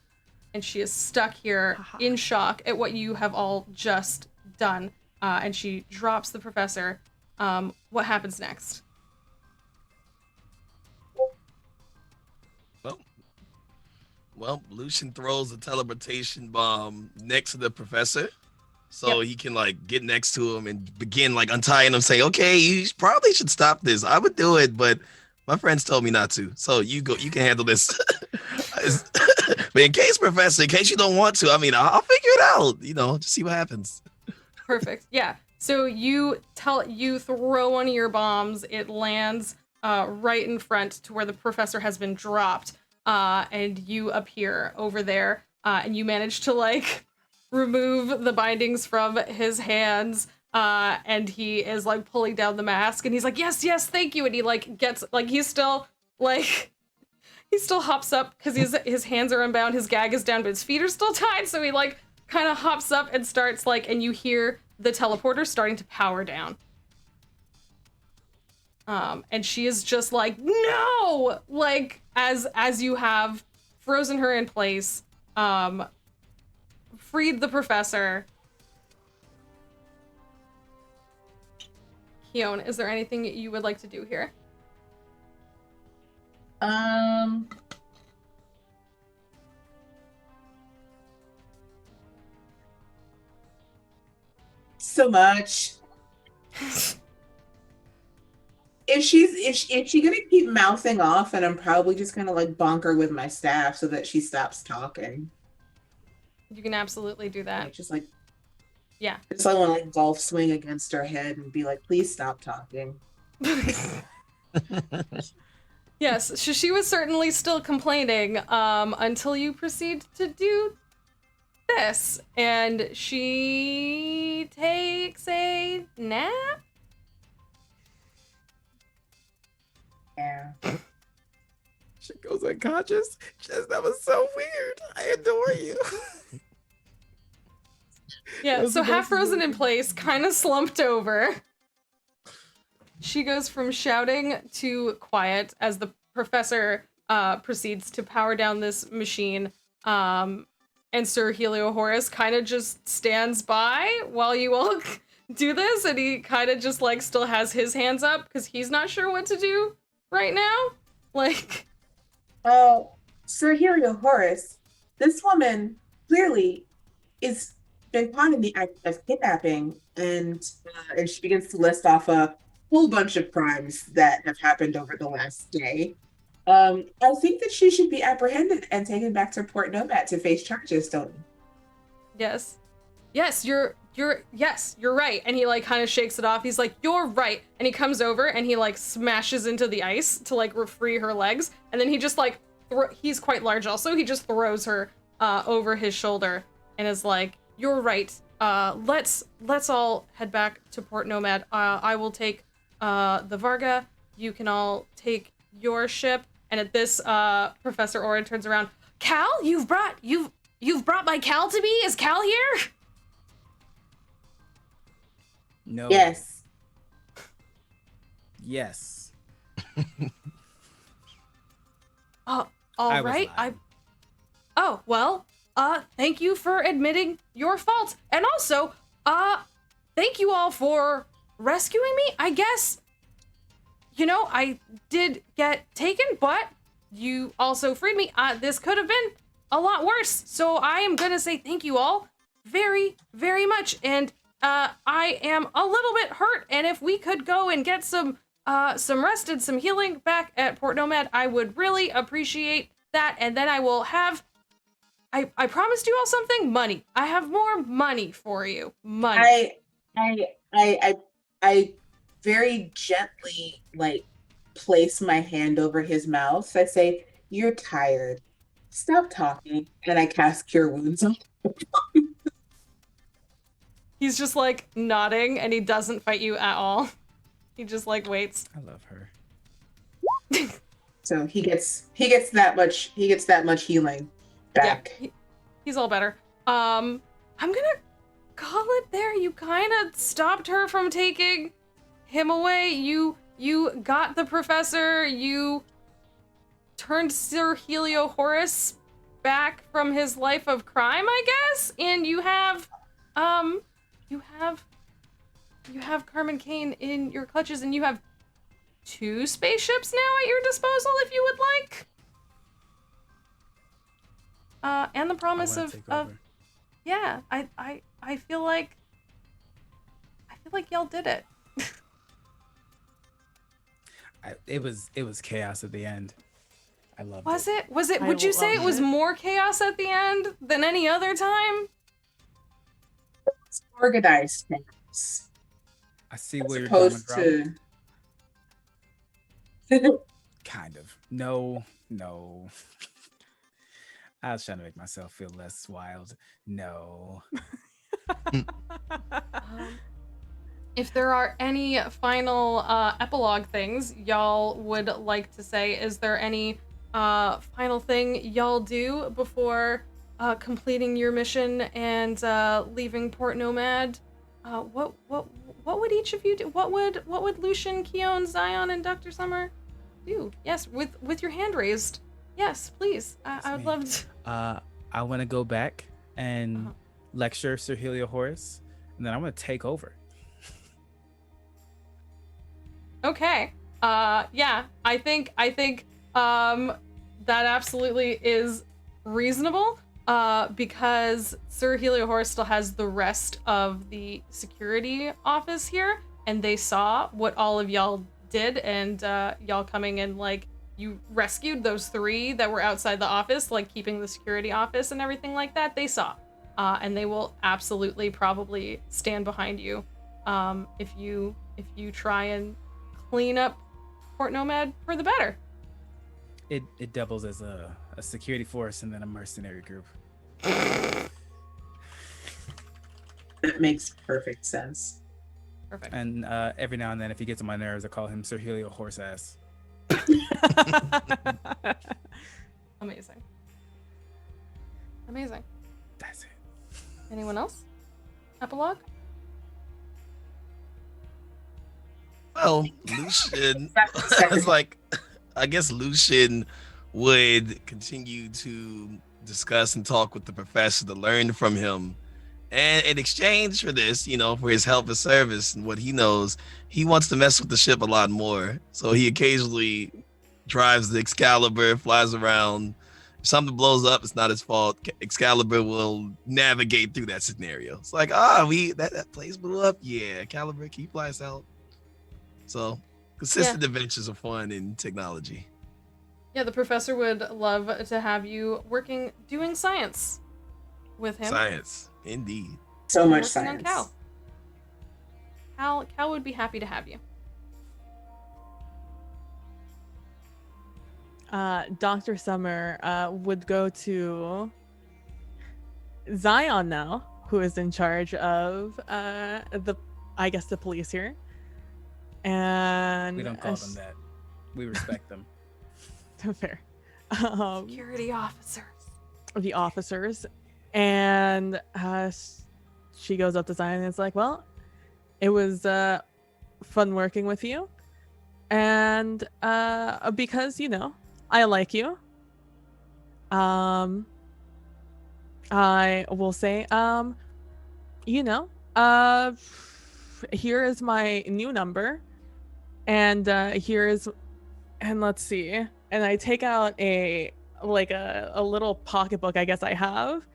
she is stuck here in shock at what you have all just done. And she drops the professor. What happens next? Well, Lucian throws a teleportation bomb next to the professor, so he can like get next to him and begin like untying him, saying, "Okay, you probably should stop this. I would do it, but my friends told me not to. So you go. You can handle this." But in case, Professor, in case you don't want to, I mean, I'll figure it out. You know, just see what happens. Perfect. Yeah. So you throw one of your bombs. It lands right in front to where the professor has been dropped. And you appear over there, and you manage to like remove the bindings from his hands, and he is like pulling down the mask, and he's like, yes, thank you, and he like gets like he still hops up because his hands are unbound, his gag is down, but his feet are still tied, so he like kind of hops up and starts like, and you hear the teleporter starting to power down. And she is just like, no, like as you have frozen her in place, freed the professor. Keon, is there anything you would like to do here? So much. If she gonna keep mouthing off, and I'm probably just gonna like bonk her with my staff so that she stops talking. You can absolutely do that. Like, just like, yeah. Just I want to like golf swing against her head and be like, please stop talking. Yes, she was certainly still complaining until you proceed to do this, and she takes a nap. Yeah. She goes unconscious. Just, that was so weird. I adore you. Yeah, so half frozen in place, kind of slumped over. She goes from shouting to quiet as the professor proceeds to power down this machine. And Sir Heliohorus kind of just stands by while you all do this, and he kind of just like still has his hands up because he's not sure what to do right now. Like, oh, Sir Heliohorus, this woman clearly is been caught in the act of kidnapping, and she begins to list off a whole bunch of crimes that have happened over the last day. I think that she should be apprehended and taken back to Port Nomad to face charges, don't you? yes, you're right. And he like kind of shakes it off. He's like, you're right. And he comes over and he like smashes into the ice to like free her legs. And then he just like, he's quite large also. He just throws her over his shoulder and is like, you're right. Let's all head back to Port Nomad. I will take the Varga. You can all take your ship. And at this, Professor Orin turns around. Cal, you've brought my Cal to me. Is Cal here? No. Yes. Yes. All right. Oh, well, thank you for admitting your fault. And also, thank you all for rescuing me. I guess, you know, I did get taken, but you also freed me. This could have been a lot worse. So I am gonna say thank you all very, very much. And I am a little bit hurt. And if we could go and get some rest and some healing back at Port Nomad, I would really appreciate that. And then I will have, I promised you all something, money. I have more money for you. Money. I very gently like place my hand over his mouth. I say, "You're tired. Stop talking." And I cast Cure Wounds on him. He's just like nodding, and he doesn't fight you at all. He just like waits. I love her. So he gets that much healing back. Yeah, he's all better. I'm gonna call it there. You kind of stopped her from taking him away. You got the professor. You turned Sir Helio Horus back from his life of crime, I guess. And you have Carmen Kane in your clutches, and you have 2 spaceships now at your disposal if you would like. And the promise of yeah, I feel like y'all did it. It was chaos at the end. I loved Was it. it? Would you say it was more chaos at the end than any other time? It's organized things. I see As where you're coming opposed from. to Kind of. No. I was trying to make myself feel less wild. No. If there are any final epilogue things y'all would like to say, is there any final thing y'all do before completing your mission and leaving Port Nomad? What would each of you do? What would Lucian, Keon, Zion, and Dr. Summer do? Yes, with your hand raised. Yes, please. I would love to. I want to go back and lecture Sir Helio Horus, and then I want to take over. Okay. Yeah. I think that absolutely is reasonable. Because Sir Helio Horus still has the rest of the security office here, and they saw what all of y'all did, and y'all coming in, like, you rescued those 3 that were outside the office, like keeping the security office and everything like that. They saw, and they will absolutely probably stand behind you if you try and clean up Port Nomad for the better. It doubles as a security force and then a mercenary group. That makes perfect sense. Perfect. And every now and then, if he gets on my nerves, I call him Sir Helio Horse Ass. Amazing. That's it. Anyone else? Epilogue? Well, Lucian, it's like, I guess Lucian would continue to discuss and talk with the professor to learn from him. And in exchange for this, for his help and service and what he knows, he wants to mess with the ship a lot more. So he occasionally drives the Excalibur, flies around. If something blows up, it's not his fault. Excalibur will navigate through that scenario. It's like, that place blew up. Yeah, Excalibur, can you fly us out? So consistent adventures of fun in technology. Yeah, the professor would love to have you doing science with him. Science, indeed. So much working on science. Cal would be happy to have you. Dr. Summer would go to Zion now, who is in charge of the police here. And We don't call them that. We respect them. Fair. Security officers. The officers. And she goes up to Zion and is like, well, it was fun working with you. And because, I like you, I will say, here is my new number. And and let's see. And I take out a little pocketbook, I guess I have.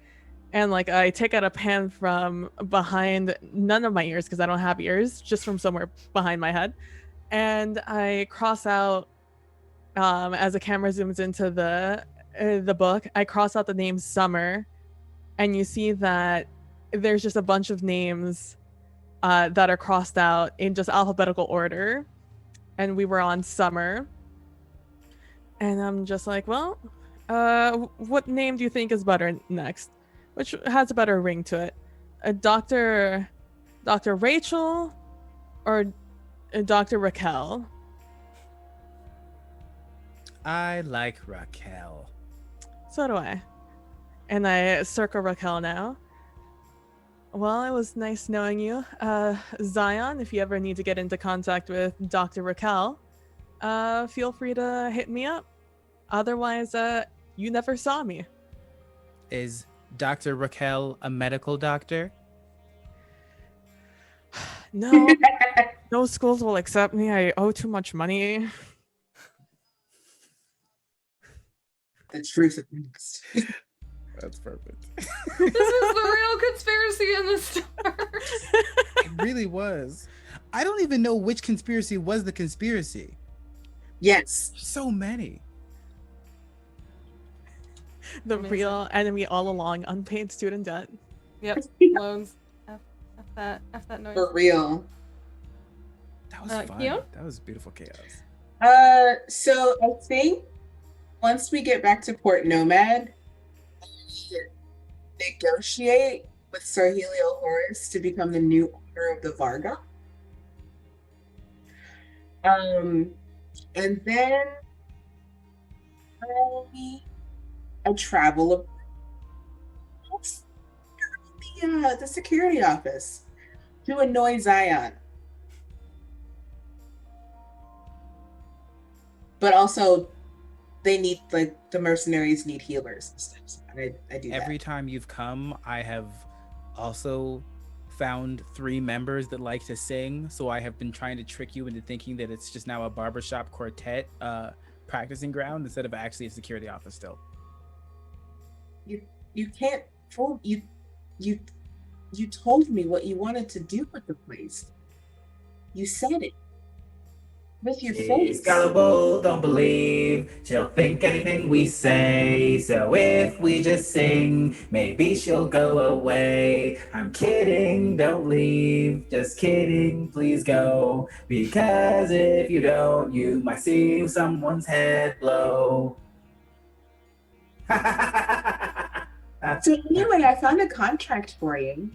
And I take out a pen from behind none of my ears, because I don't have ears, just from somewhere behind my head. And I cross out, as the camera zooms into the book, I cross out the name Summer. And you see that there's just a bunch of names that are crossed out in just alphabetical order. And we were on Summer. And I'm just like, well, what name do you think is better next? Which has a better ring to it? Dr. Dr. Rachel or Dr. Raquel? I like Raquel. So do I. And I circle Raquel now. Well, it was nice knowing you. Zion, if you ever need to get into contact with Dr. Raquel, feel free to hit me up. Otherwise, you never saw me. Is Dr. Raquel a medical doctor? No, no schools will accept me. I owe too much money. The truth of things. That's perfect. This is the real conspiracy in the stars. It really was. I don't even know which conspiracy was the conspiracy. Yes. So many. The Amazing. real enemy all along, unpaid student debt. Yep, loans. F that noise. For real. That was fun. Keon? That was beautiful chaos. So I think once we get back to Port Nomad, negotiate with Sir Helio Horus to become the new owner of the Varga. And then I travel the security office to annoy Zion. But also, they need, like, the mercenaries need healers and stuff. So I do Every that. time you've come, I have also found 3 members that like to sing. So I have been trying to trick you into thinking that it's just now a barbershop quartet practicing ground instead of actually a security office still. You can't fool you. You told me what you wanted to do with the place. You said it. With your She's face. gullible, don't believe she'll think anything we say. So if we just sing, maybe she'll go away. I'm kidding, don't leave. Just kidding, please go. Because if you don't, you might see someone's head blow. So anyway, I found a contract for you.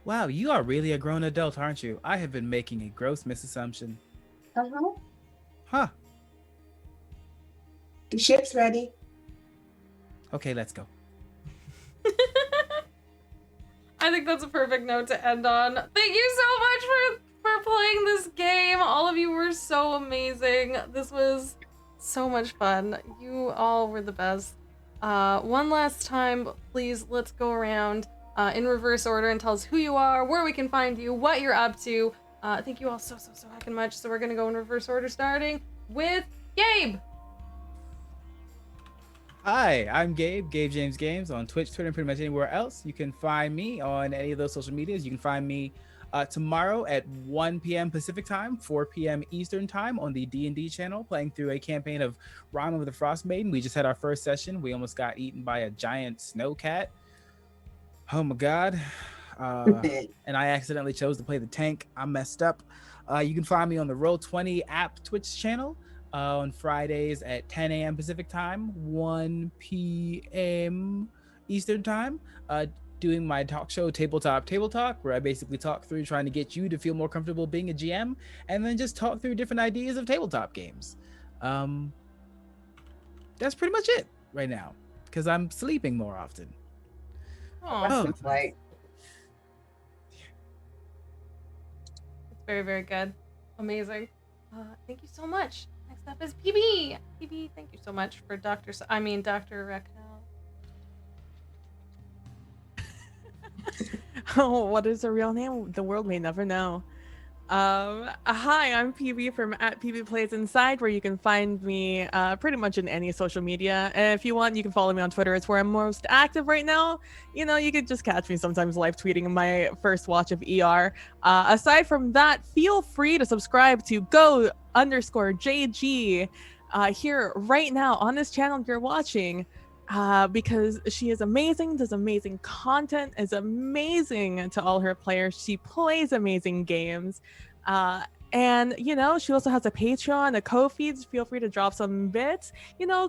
Wow, you are really a grown adult, aren't you? I have been making a gross misassumption. Uh-huh. Huh. The ship's ready. Okay, let's go. I think that's a perfect note to end on. Thank you so much for playing this game. All of you were so amazing. This was so much fun. You all were the best. One last time, please, let's go around in reverse order and tell us who you are, where we can find you, what you're up to. Thank you all so heckin' much. So we're gonna go in reverse order, starting with Gabe. Hi, I'm Gabe James Games on Twitch, Twitter, and pretty much anywhere else. You can find me on any of those social medias. You can find me tomorrow at 1 p.m. Pacific time, 4 p.m. Eastern time on the D&D channel, playing through a campaign of Rhyme of the Frost Maiden. We just had our first session. We almost got eaten by a giant snow cat. Oh my god. And I accidentally chose to play the tank. I messed up. You can find me on the Roll20 app Twitch channel on Fridays at 10 a.m. Pacific time, 1 p.m. Eastern time, doing my talk show Table Talk, where I basically talk through trying to get you to feel more comfortable being a GM, and then just talk through different ideas of tabletop games. That's pretty much it right now, because I'm sleeping more often. Oh, It's like, it's very, very good. Amazing. Thank you so much. Next up is PB. PB, thank you so much for Dr. Raquel. Oh, what is her real name? The world may never know. Hi, I'm PB from @PBPlaysInside, where you can find me pretty much in any social media. If you want, you can follow me on Twitter. It's where I'm most active right now. You know, you could just catch me sometimes live tweeting my first watch of ER. Aside from that, feel free to subscribe to go_JG here right now on this channel you're watching. Because she is amazing, does amazing content, is amazing to all her players. She plays amazing games. And, she also has a Patreon, a Ko-fi. Feel free to drop some bits.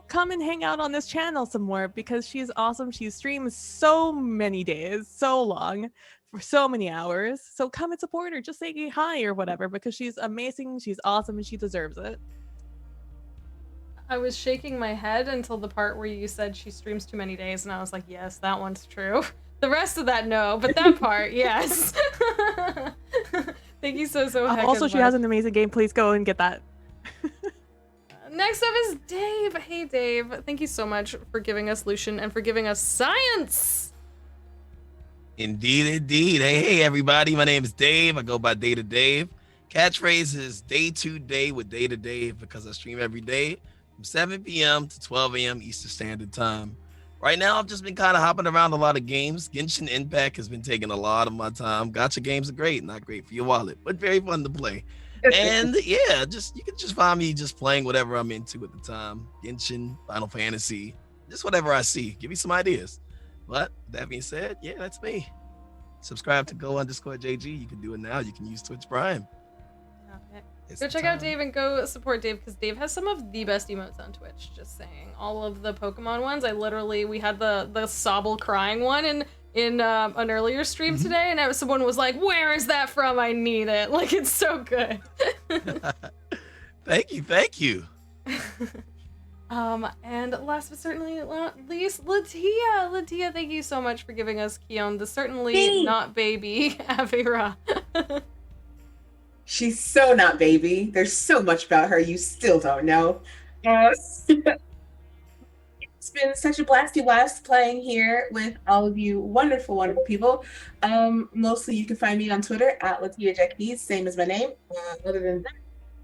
Come and hang out on this channel some more because she's awesome. She streams so many days, so long, for so many hours. So come and support her. Just say hi or whatever because she's amazing, she's awesome, and she deserves it. I was shaking my head until the part where you said she streams too many days, and I was like, yes, that one's true. The rest of that, no, but that part, yes. Thank you so Also, she has an amazing game. Please go and get that. Next up is Dave. Hey, Dave. Thank you so much for giving us Lucian and for giving us science. Indeed, indeed. Hey, everybody. My name is Dave. I go by Day to Dave. Catchphrase is day to day with Day to Dave because I stream every day from 7 p.m. to 12 a.m. Eastern Standard Time. Right now, I've just been kind of hopping around a lot of games. Genshin Impact has been taking a lot of my time. Gacha games are great. Not great for your wallet, but very fun to play. And yeah, you can just find me just playing whatever I'm into at the time. Genshin, Final Fantasy, just whatever I see. Give me some ideas. But that being said, yeah, that's me. Subscribe to go_JG. You can do it now. You can use Twitch Prime. Okay. Go check out Dave and go support Dave because Dave has some of the best emotes on Twitch. Just saying, all of the Pokemon ones. We had the Sobble crying one in an earlier stream today, and someone was like, "Where is that from? I need it." Like, it's so good. Thank you. And last but certainly not least, Latia. Latia, thank you so much for giving us Kion, the certainly not baby Avira. She's so not baby. There's so much about her you still don't know. It's been such a blasty blast playing here with all of you wonderful, wonderful people. Mostly you can find me on Twitter at LatiaJackBees, same as my name. Other than that,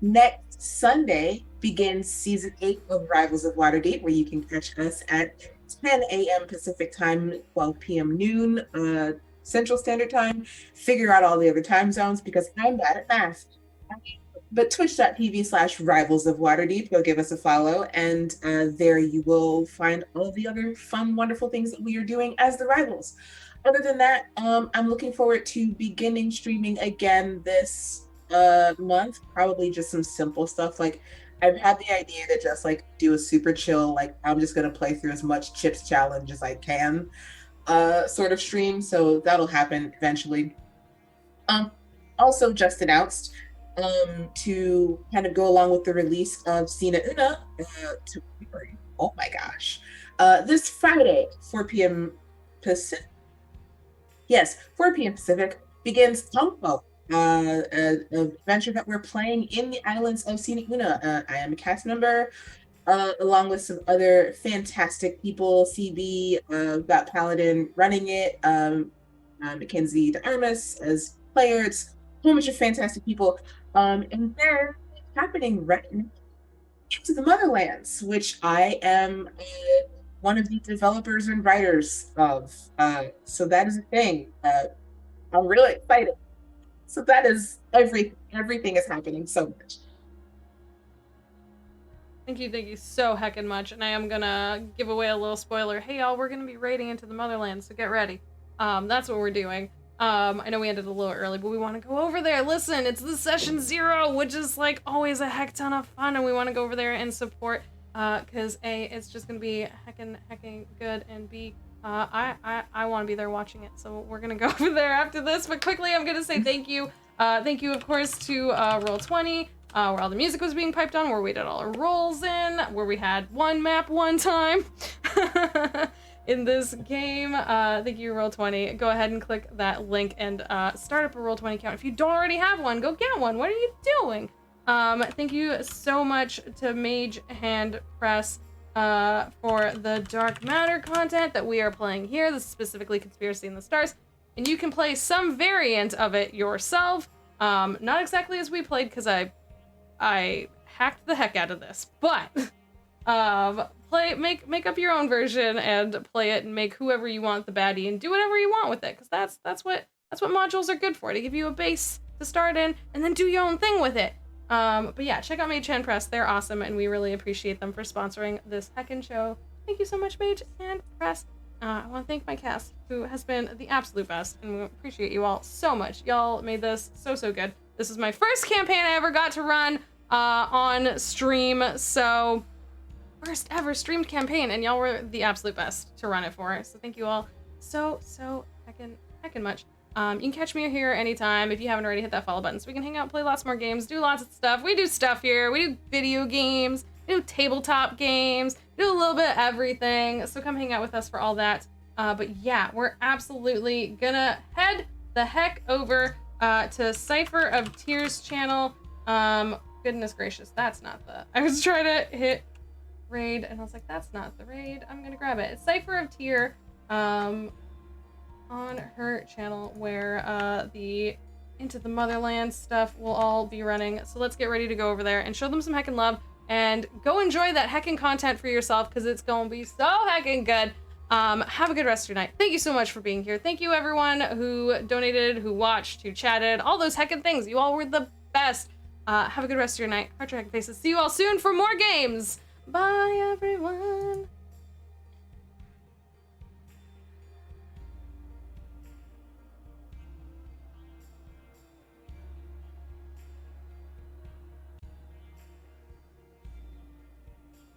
next Sunday begins season 8 of Rivals of Waterdeep, where you can catch us at 10 a.m. Pacific time, 12 p.m. noon Central Standard Time. Figure out all the other time zones because I'm bad at math. But twitch.tv/Rivals of Waterdeep, go give us a follow, and there you will find all the other fun, wonderful things that we are doing as the Rivals. Other than that, I'm looking forward to beginning streaming again this month. Probably just some simple stuff. Like, I've had the idea to just like do a super chill, like I'm just gonna play through as much Chips challenge as I can sort of stream. So that'll happen eventually. Also just announced to kind of go along with the release of Sina Una oh my gosh, this Friday, 4 p.m. Pacific. Yes, 4 p.m. Pacific begins Tongpo, an adventure that we're playing in the islands of Sina Una. I am a cast member, along with some other fantastic people. CB, got Paladin running it, Mackenzie DeArmas as player. It's a whole bunch of fantastic people. And they're happening right now into the Motherlands, which I am one of the developers and writers of. So that is a thing. I'm really excited. So that is everything is happening so much. Thank you so heckin' much. And I am gonna give away a little spoiler. Hey y'all, we're gonna be raiding into the Motherlands, so get ready. That's what we're doing. I know we ended a little early, but we want to go over there. Listen, it's the session 0, which is like always a heck ton of fun, and we want to go over there and support, because A, it's just gonna be heckin' good, and B, I want to be there watching it, so we're gonna go over there after this. But quickly, I'm gonna say thank you of course to Roll20, where all the music was being piped on, where we did all our rolls in, where we had one map one time. In this game. Thank you, Roll20. Go ahead and click that link and start up a Roll20 account. If you don't already have one, go get one. What are you doing? Thank you so much to Mage Hand Press for the Dark Matter content that we are playing here. This is specifically Conspiracy in the Stars. And you can play some variant of it yourself. Not exactly as we played, because I hacked the heck out of this. But make up your own version and play it and make whoever you want the baddie and do whatever you want with it, because that's what modules are good for, to give you a base to start in and then do your own thing with it. But yeah, check out Mage Hand Press. They're awesome, and we really appreciate them for sponsoring this heckin' show. Thank you so much, Mage Hand Press. I want to thank my cast, who has been the absolute best, and we appreciate you all so much. Y'all made this so good. This is my first campaign I ever got to run on stream, so first ever streamed campaign, and y'all were the absolute best to run it for. So thank you all so heckin' much. You can catch me here anytime. If you haven't already, hit that follow button so we can hang out, play lots more games, do lots of stuff. We do stuff here. We do video games, we do tabletop games, we do a little bit of everything. So come hang out with us for all that. But yeah, we're absolutely gonna head the heck over to Cypher of Tears channel. Goodness gracious, that's not the... I was trying to hit raid and I was like, that's not the raid. I'm gonna grab it. It's Cypher of Tear on her channel where the Into the Motherland stuff will all be running. So let's get ready to go over there and show them some heckin' love and go enjoy that heckin' content for yourself because it's gonna be so heckin' good. Have a good rest of your night. Thank you so much for being here. Thank you everyone who donated, who watched, who chatted, all those heckin' things. You all were the best. Have a good rest of your night. Heart your heckin' faces. See you all soon for more games. Bye everyone.